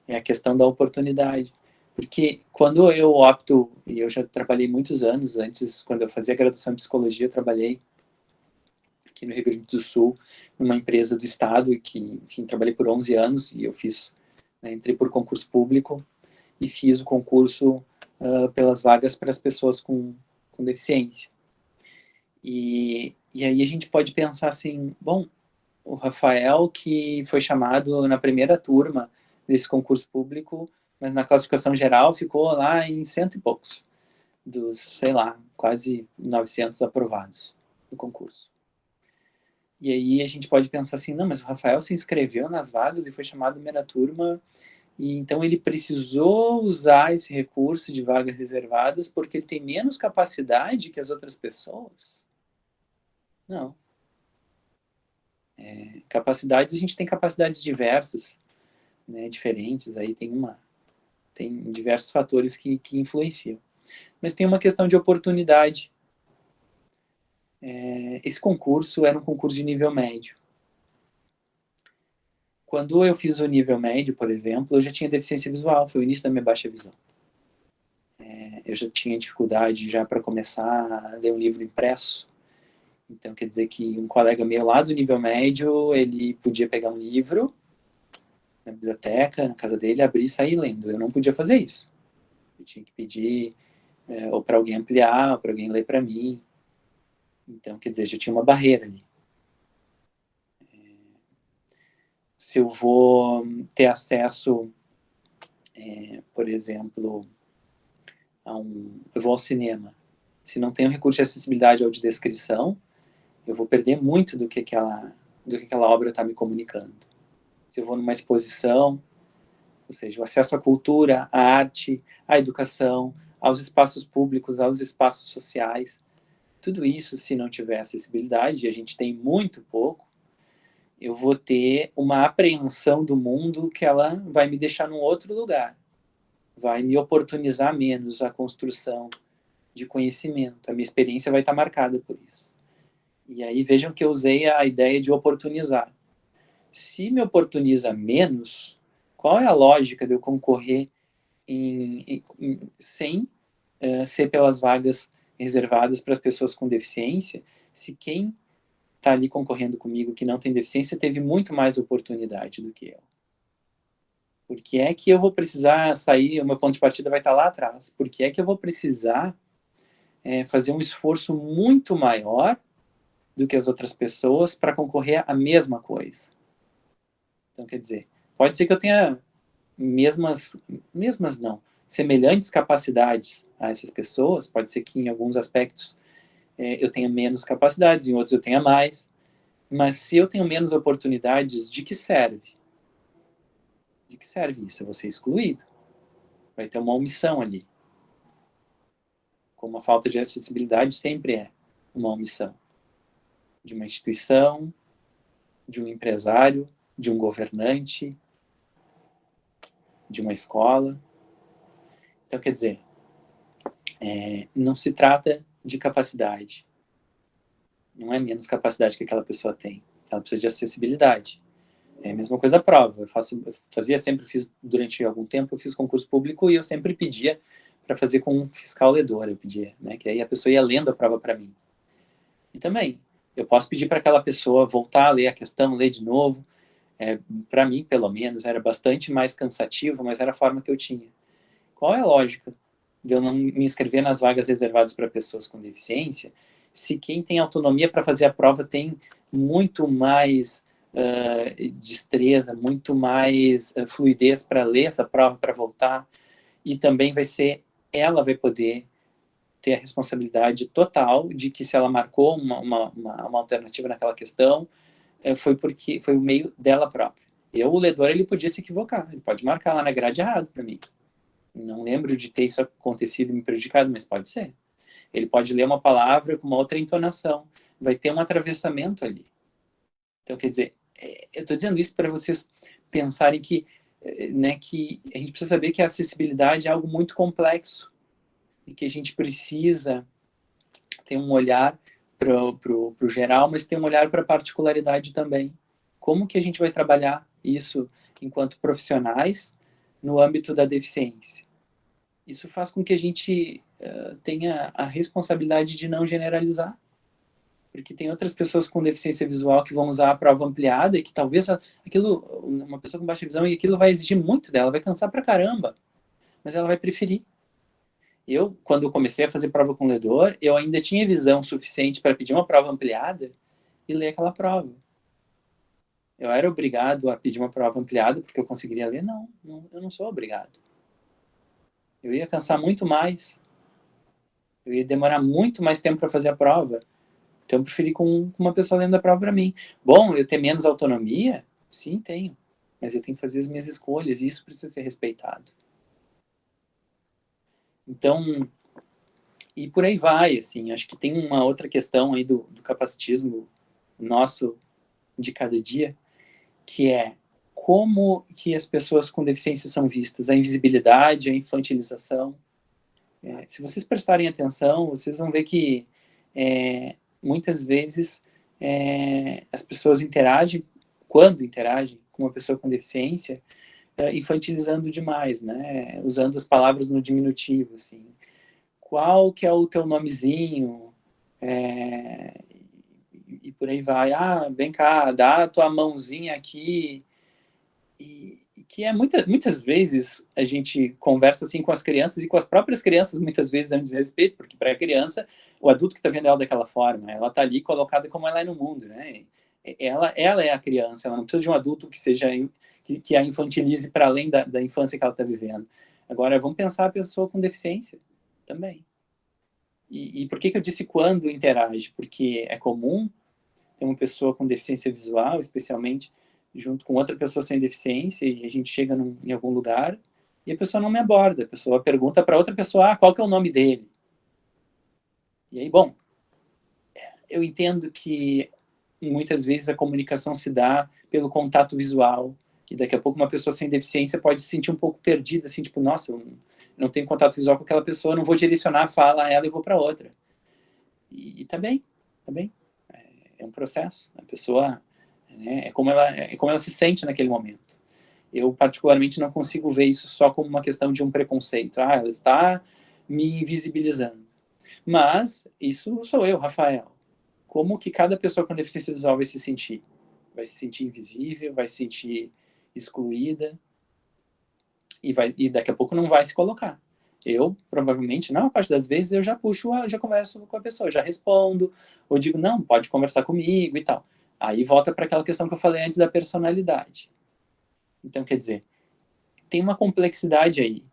Speaker 3: é a questão da oportunidade. Porque quando eu opto, e eu já trabalhei muitos anos antes, quando eu fazia graduação em psicologia, eu trabalhei aqui no Rio Grande do Sul, numa empresa do estado, que, enfim, trabalhei por 11 anos, e eu fiz, né, entrei por concurso público, e fiz o concurso pelas vagas para as pessoas com deficiência. E aí a gente pode pensar assim, bom, o Rafael, que foi chamado na primeira turma desse concurso público, mas na classificação geral ficou lá em 100 e poucos, dos, sei lá, quase 900 aprovados no concurso. E aí a gente pode pensar assim, não, mas o Rafael se inscreveu nas vagas e foi chamado na primeira turma, e então ele precisou usar esse recurso de vagas reservadas porque ele tem menos capacidade que as outras pessoas? Não. Capacidades, a gente tem capacidades diversas, né, diferentes, aí tem diversos fatores que influenciam. Mas tem uma questão de oportunidade. Esse concurso era um concurso de nível médio. Quando eu fiz o nível médio, por exemplo, eu já tinha deficiência visual, foi o início da minha baixa visão. Eu já tinha dificuldade já para começar a ler um livro impresso. Então, quer dizer que um colega meu lá do nível médio, ele podia pegar um livro na biblioteca, na casa dele, abrir e sair lendo. Eu não podia fazer isso. Eu tinha que pedir ou para alguém ampliar, ou para alguém ler para mim. Então, quer dizer, já tinha uma barreira ali. Se eu vou ter acesso, por exemplo, eu vou ao cinema. Se não tenho recurso de acessibilidade ou de descrição, eu vou perder muito do que aquela obra está me comunicando. Se eu vou numa exposição, ou seja, o acesso à cultura, à arte, à educação, aos espaços públicos, aos espaços sociais, tudo isso, se não tiver acessibilidade, e a gente tem muito pouco, eu vou ter uma apreensão do mundo que ela vai me deixar num outro lugar, vai me oportunizar menos a construção de conhecimento, a minha experiência vai estar marcada por isso. E aí vejam que eu usei a ideia de oportunizar. Se me oportuniza menos, qual é a lógica de eu concorrer sem ser pelas vagas reservadas para as pessoas com deficiência, se quem está ali concorrendo comigo que não tem deficiência teve muito mais oportunidade do que eu? Por que é que eu vou precisar sair, o meu ponto de partida vai estar lá atrás? Por que é que eu vou precisar fazer um esforço muito maior do que as outras pessoas para concorrer à mesma coisa? Então, quer dizer, pode ser que eu tenha semelhantes capacidades a essas pessoas, pode ser que em alguns aspectos eu tenha menos capacidades, em outros eu tenha mais, mas se eu tenho menos oportunidades, de que serve? De que serve isso? Eu vou ser excluído. Vai ter uma omissão ali. Como a falta de acessibilidade sempre é uma omissão. De uma instituição, de um empresário, de um governante, de uma escola. Então, quer dizer, não se trata de capacidade. Não é menos capacidade que aquela pessoa tem. Ela precisa de acessibilidade. É a mesma coisa a prova. Fiz durante algum tempo, eu fiz concurso público e eu sempre pedia para fazer com um fiscal ledor, eu pedia, né, que aí a pessoa ia lendo a prova para mim. E também, eu posso pedir para aquela pessoa voltar a ler a questão, ler de novo. Para mim, pelo menos, era bastante mais cansativo, mas era a forma que eu tinha. Qual é a lógica de eu não me inscrever nas vagas reservadas para pessoas com deficiência, se quem tem autonomia para fazer a prova tem muito mais destreza, muito mais fluidez para ler essa prova, para voltar, e também ela vai poder ter a responsabilidade total de que se ela marcou uma alternativa naquela questão, foi o meio dela própria. O ledor, ele podia se equivocar, ele pode marcar lá na grade errado para mim. Não lembro de ter isso acontecido e me prejudicado, mas pode ser. Ele pode ler uma palavra com uma outra entonação. Vai ter um atravessamento ali. Então, quer dizer, eu estou dizendo isso para vocês pensarem que, né, que a gente precisa saber que a acessibilidade é algo muito complexo e que a gente precisa ter um olhar para o geral, mas ter um olhar para a particularidade também. Como que a gente vai trabalhar isso enquanto profissionais no âmbito da deficiência? Isso faz com que a gente tenha a responsabilidade de não generalizar, porque tem outras pessoas com deficiência visual que vão usar a prova ampliada e que talvez uma pessoa com baixa visão, e aquilo vai exigir muito dela, vai cansar pra caramba, mas ela vai preferir. Quando eu comecei a fazer prova com ledor, eu ainda tinha visão suficiente para pedir uma prova ampliada e ler aquela prova. Eu era obrigado a pedir uma prova ampliada porque eu conseguiria ler? Não, eu não sou obrigado. Eu ia cansar muito mais. Eu ia demorar muito mais tempo para fazer a prova. Então, eu preferi com uma pessoa lendo a prova para mim. Bom, eu ter menos autonomia? Sim, tenho. Mas eu tenho que fazer as minhas escolhas e isso precisa ser respeitado. Então, e por aí vai, assim. Acho que tem uma outra questão aí do capacitismo nosso de cada dia, que é como que as pessoas com deficiência são vistas. A invisibilidade, a infantilização. Se vocês prestarem atenção, vocês vão ver que muitas vezes as pessoas quando interagem com uma pessoa com deficiência, infantilizando demais, né? Usando as palavras no diminutivo, assim. Qual que é o teu nomezinho? E por aí vai. Ah, vem cá, dá a tua mãozinha aqui. E que muitas vezes a gente conversa assim com as crianças, e com as próprias crianças muitas vezes é um desrespeito, porque para a criança, o adulto que está vendo ela daquela forma, ela está ali colocada como ela é no mundo, né? Ela é a criança, ela não precisa de um adulto que a infantilize para além da infância que ela está vivendo. Agora, vamos pensar a pessoa com deficiência também. E por que eu disse quando interage? Porque é comum ter uma pessoa com deficiência visual, especialmente, junto com outra pessoa sem deficiência, e a gente chega em algum lugar e a pessoa não me aborda, a pessoa pergunta para outra pessoa, qual que é o nome dele? E aí, bom, eu entendo que muitas vezes a comunicação se dá pelo contato visual, e daqui a pouco uma pessoa sem deficiência pode se sentir um pouco perdida, assim, tipo, nossa, eu não tenho contato visual com aquela pessoa, eu não vou direcionar a fala a ela e vou para outra. E tá bem. É um processo, a pessoa... É como ela se sente naquele momento. Eu, particularmente, não consigo ver isso só como uma questão de um preconceito. Ela está me invisibilizando. Mas isso sou eu, Rafael. Como que cada pessoa com deficiência visual vai se sentir? Vai se sentir invisível, vai se sentir excluída, e daqui a pouco não vai se colocar. Eu, provavelmente, na maior parte das vezes, eu já converso com a pessoa, já respondo, ou digo, não, pode conversar comigo e tal. Aí volta para aquela questão que eu falei antes da personalidade. Então, quer dizer, tem uma complexidade aí.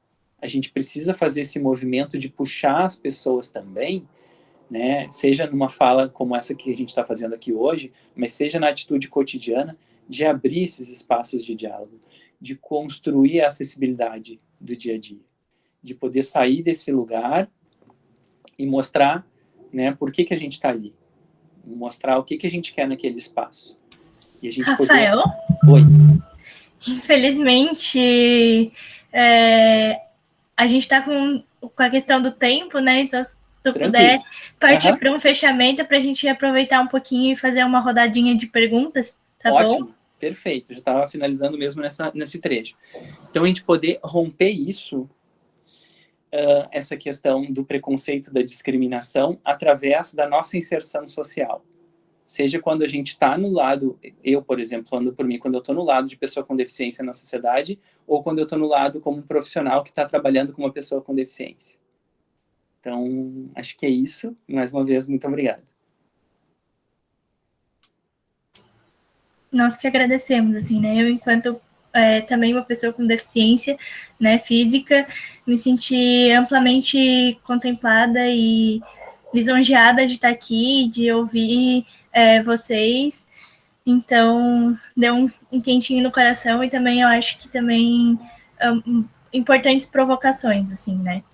Speaker 3: A gente precisa fazer esse movimento de puxar as pessoas também, né? Seja numa fala como essa que a gente está fazendo aqui hoje, mas seja na atitude cotidiana, de abrir esses espaços de diálogo, de construir a acessibilidade do dia a dia, de poder sair desse lugar e mostrar, né, por que a gente está ali. Mostrar o que a gente quer naquele espaço. E a gente
Speaker 1: Rafael?
Speaker 3: Oi.
Speaker 1: Infelizmente, a gente está com a questão do tempo, né? Então, se tu puder partir para um fechamento para a gente aproveitar um pouquinho e fazer uma rodadinha de perguntas, tá
Speaker 3: Ótimo,
Speaker 1: bom?
Speaker 3: Perfeito. Já estava finalizando mesmo nesse trecho. Então, a gente poder romper isso, essa questão do preconceito, da discriminação, através da nossa inserção social. Seja quando a gente está no lado, eu, por exemplo, falando por mim, quando eu estou no lado de pessoa com deficiência na sociedade, ou quando eu estou no lado como um profissional que está trabalhando com uma pessoa com deficiência. Então, acho que é isso. Mais uma vez, muito obrigado.
Speaker 1: Nós que agradecemos, assim, né? Eu, enquanto também uma pessoa com deficiência, né, física, me senti amplamente contemplada e lisonjeada de estar aqui, de ouvir vocês. Então, deu um quentinho no coração, e também eu acho que também importantes provocações, assim, né?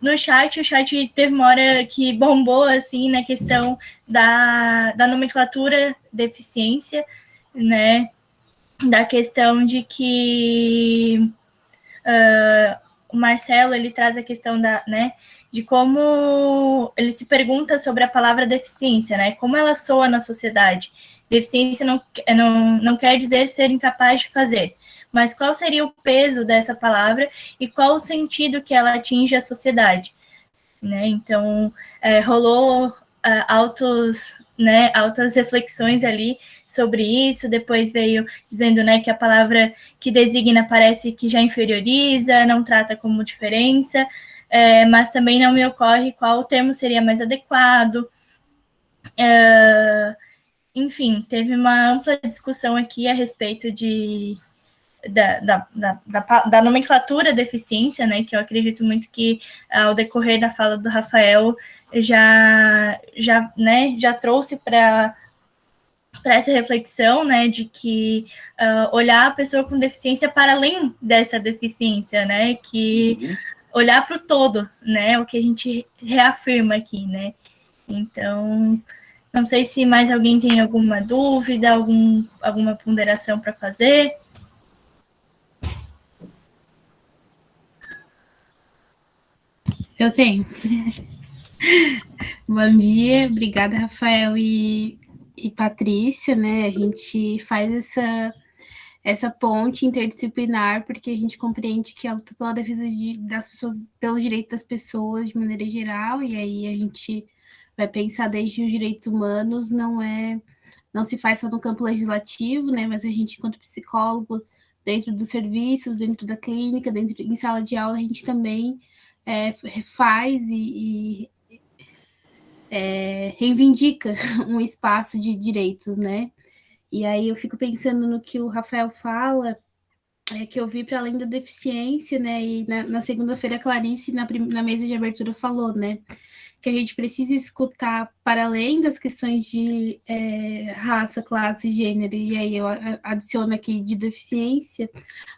Speaker 1: No chat, o chat teve uma hora que bombou, assim, na questão da nomenclatura deficiência, né, da questão de que o Marcelo, ele traz a questão né, de como ele se pergunta sobre a palavra deficiência, né, como ela soa na sociedade. Deficiência não quer dizer ser incapaz de fazer, mas qual seria o peso dessa palavra e qual o sentido que ela atinge a sociedade, né? Então, rolou altas reflexões ali sobre isso, depois veio dizendo, né, que a palavra que designa parece que já inferioriza, não trata como diferença, mas também não me ocorre qual o termo seria mais adequado. Enfim, teve uma ampla discussão aqui a respeito da nomenclatura deficiência, né, que eu acredito muito que ao decorrer da fala do Rafael já trouxe para essa reflexão, né, de que olhar a pessoa com deficiência para além dessa deficiência, né, que olhar para o todo, né, o que a gente reafirma aqui, né. Então, não sei se mais alguém tem alguma dúvida, alguma ponderação para fazer.
Speaker 4: Eu tenho. Bom dia, obrigada, Rafael e Patrícia, né? A gente faz essa ponte interdisciplinar porque a gente compreende que a luta pela defesa das pessoas, pelo direito das pessoas de maneira geral, e aí a gente vai pensar desde os direitos humanos, não se faz só no campo legislativo, né? Mas a gente, enquanto psicólogo, dentro dos serviços, dentro da clínica, em sala de aula, a gente também faz e reivindica um espaço de direitos, né? E aí eu fico pensando no que o Rafael fala, que eu vi para além da deficiência, né? E na segunda-feira, a Clarice, na mesa de abertura, falou, né? Que a gente precisa escutar para além das questões de raça, classe, gênero, e aí eu adiciono aqui de deficiência,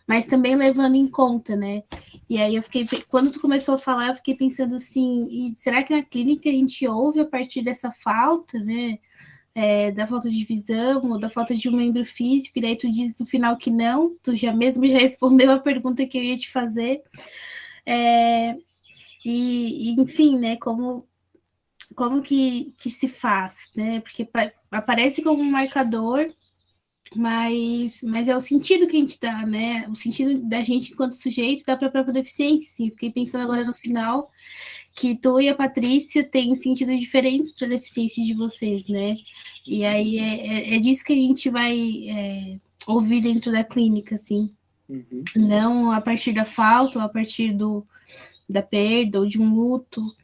Speaker 4: mas também levando em conta, né? E aí quando tu começou a falar, eu fiquei pensando assim, e será que na clínica a gente ouve a partir dessa falta, né? Da falta de visão, ou da falta de um membro físico, e daí tu diz no final que não, tu já respondeu a pergunta que eu ia te fazer. Enfim, né, como que se faz, né? Porque aparece como um marcador, mas é o sentido que a gente dá, né? O sentido da gente enquanto sujeito dá para a própria deficiência. Sim. Fiquei pensando agora no final que tu e a Patrícia têm sentidos diferentes para a deficiência de vocês, né? E aí é disso que a gente vai ouvir dentro da clínica, assim. Uhum. Não a partir da falta, ou a partir da perda ou de um luto.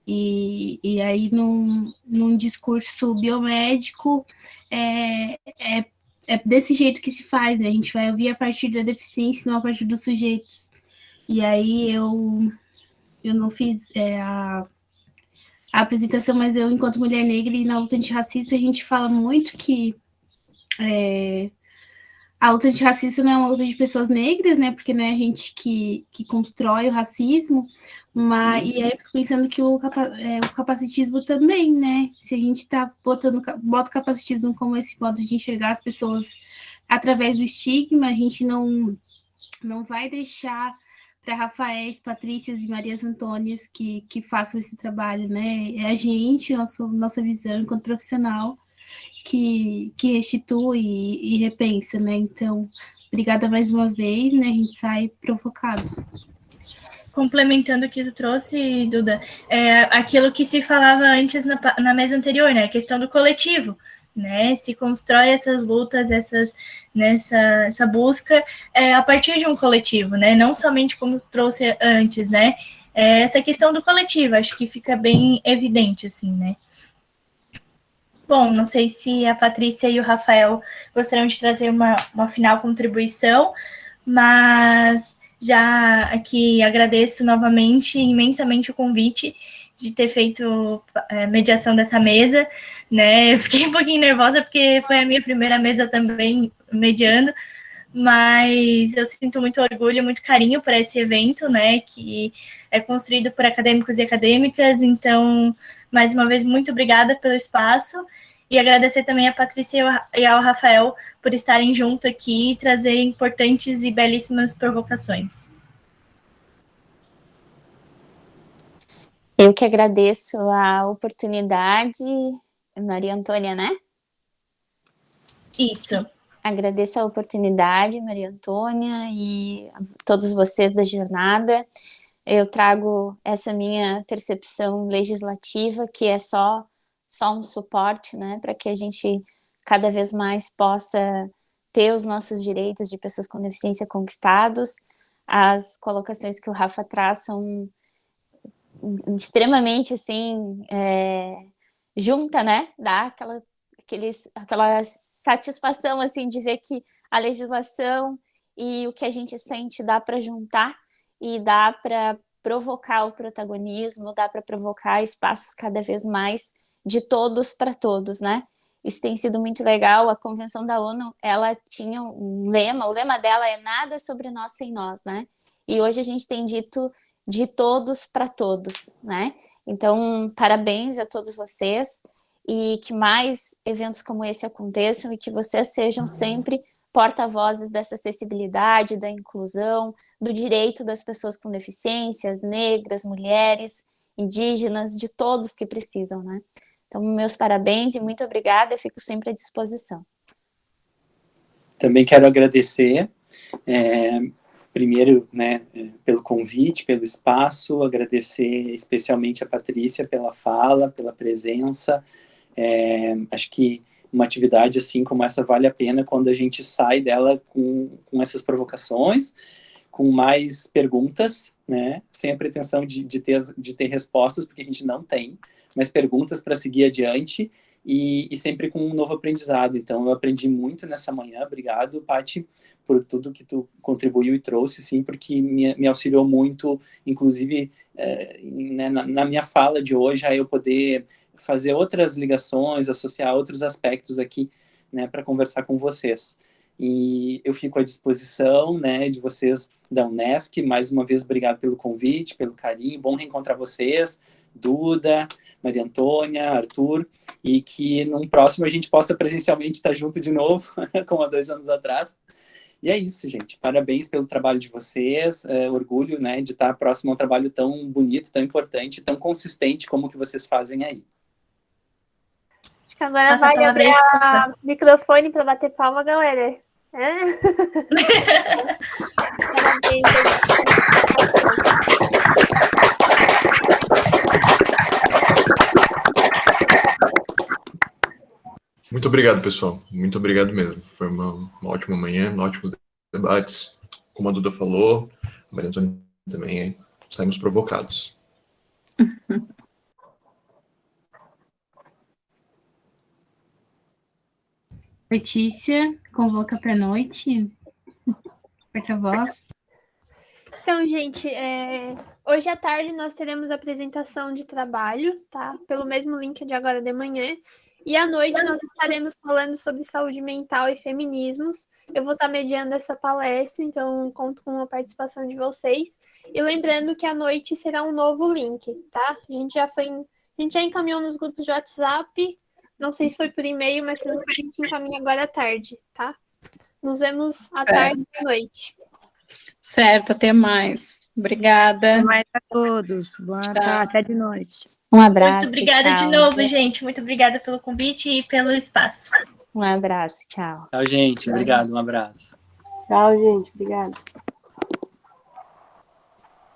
Speaker 4: E aí, num discurso biomédico, é desse jeito que se faz, né? A gente vai ouvir a partir da deficiência, não a partir dos sujeitos. E aí, eu não fiz a apresentação, mas eu, enquanto mulher negra e na luta antirracista, a gente fala muito que a luta antirracista não é uma luta de pessoas negras, né? Porque não é a gente que constrói o racismo, mas e aí eu fico pensando que o capacitismo também, né? Se a gente bota o capacitismo como esse modo de enxergar as pessoas através do estigma, a gente não vai deixar para Rafaéis, Patrícias e Marias Antônias que façam esse trabalho, né? É a gente, nossa visão enquanto profissional, que restitui e repensa, né? Então, obrigada mais uma vez, né? A gente sai provocado.
Speaker 1: Complementando o que tu trouxe, Duda, aquilo que se falava antes na mesa anterior, né? A questão do coletivo, né? Se constrói essas lutas, essa busca a partir de um coletivo, né? Não somente como trouxe antes, né? Essa questão do coletivo, acho que fica bem evidente, assim, né? Bom, não sei se a Patrícia e o Rafael gostariam de trazer uma final contribuição, mas já aqui agradeço novamente, imensamente o convite de ter feito mediação dessa mesa, né? Eu fiquei um pouquinho nervosa porque foi a minha primeira mesa também mediando, mas eu sinto muito orgulho, muito carinho por esse evento, né, que é construído por acadêmicos e acadêmicas. Então, mais uma vez, muito obrigada pelo espaço, e agradecer também a Patrícia e ao Rafael por estarem junto aqui e trazer importantes e belíssimas provocações.
Speaker 2: Eu que agradeço a oportunidade, Maria Antônia, né?
Speaker 1: Isso.
Speaker 2: Agradeço a oportunidade, Maria Antônia, e a todos vocês da jornada. Eu trago essa minha percepção legislativa, que é só um suporte, né, para que a gente cada vez mais possa ter os nossos direitos de pessoas com deficiência conquistados. As colocações que o Rafa traz são extremamente, assim, junta, né, dá aquela satisfação, assim, de ver que a legislação e o que a gente sente dá para juntar e dá para provocar o protagonismo, dá para provocar espaços cada vez mais de todos para todos, né? Isso tem sido muito legal. A Convenção da ONU, ela tinha um lema, o lema dela é nada sobre nós sem nós, né? E hoje a gente tem dito de todos para todos, né? Então, parabéns a todos vocês, e que mais eventos como esse aconteçam e que vocês sejam sempre porta-vozes dessa acessibilidade, da inclusão, do direito das pessoas com deficiências, negras, mulheres, indígenas, de todos que precisam, né? Então, meus parabéns e muito obrigada, eu fico sempre à disposição.
Speaker 3: Também quero agradecer, primeiro, né, pelo convite, pelo espaço, agradecer especialmente a Patrícia pela fala, pela presença. Acho que uma atividade assim como essa vale a pena quando a gente sai dela com essas provocações, com mais perguntas, né, sem a pretensão de ter respostas, porque a gente não tem, mas perguntas para seguir adiante, e sempre com um novo aprendizado. Então, eu aprendi muito nessa manhã. Obrigado, Paty, por tudo que tu contribuiu e trouxe, sim, porque me auxiliou muito, inclusive, né, na minha fala de hoje, a eu poder fazer outras ligações, associar outros aspectos aqui, né, para conversar com vocês. E eu fico à disposição, né, de vocês da Unesc. Mais uma vez, obrigado pelo convite, pelo carinho. Bom reencontrar vocês, Duda, Maria Antônia, Arthur, e que num próximo a gente possa presencialmente estar junto de novo, como há 2 anos atrás. E é isso, gente. Parabéns pelo trabalho de vocês. Orgulho, né, de estar próximo a um trabalho tão bonito, tão importante, tão consistente como o que vocês fazem aí.
Speaker 5: Acho que agora vai abrir o microfone para bater palma, galera. Parabéns.
Speaker 6: Muito obrigado, pessoal. Muito obrigado mesmo. Foi uma ótima manhã, ótimos debates. Como a Duda falou, a Maria Antônia também, saímos provocados.
Speaker 4: Letícia, convoca para a noite. Porta-voz.
Speaker 5: Então, gente, hoje à tarde nós teremos a apresentação de trabalho, tá? Pelo mesmo link de agora de manhã. E à noite nós estaremos falando sobre saúde mental e feminismos. Eu vou estar mediando essa palestra, então conto com a participação de vocês. E lembrando que à noite será um novo link, tá? A gente já encaminhou nos grupos de WhatsApp. Não sei se foi por e-mail, mas se não for, a gente encaminha agora à tarde, tá? Nos vemos à tarde e à noite.
Speaker 7: Certo, até mais. Obrigada.
Speaker 8: Até mais a todos. Boa tarde, até de noite.
Speaker 2: Um abraço.
Speaker 1: Muito obrigada
Speaker 2: tchau.
Speaker 1: de novo, gente. Muito obrigada pelo convite e pelo espaço.
Speaker 2: Um abraço, tchau.
Speaker 3: Tchau, gente. Obrigado, um abraço.
Speaker 8: Tchau, gente. Obrigada.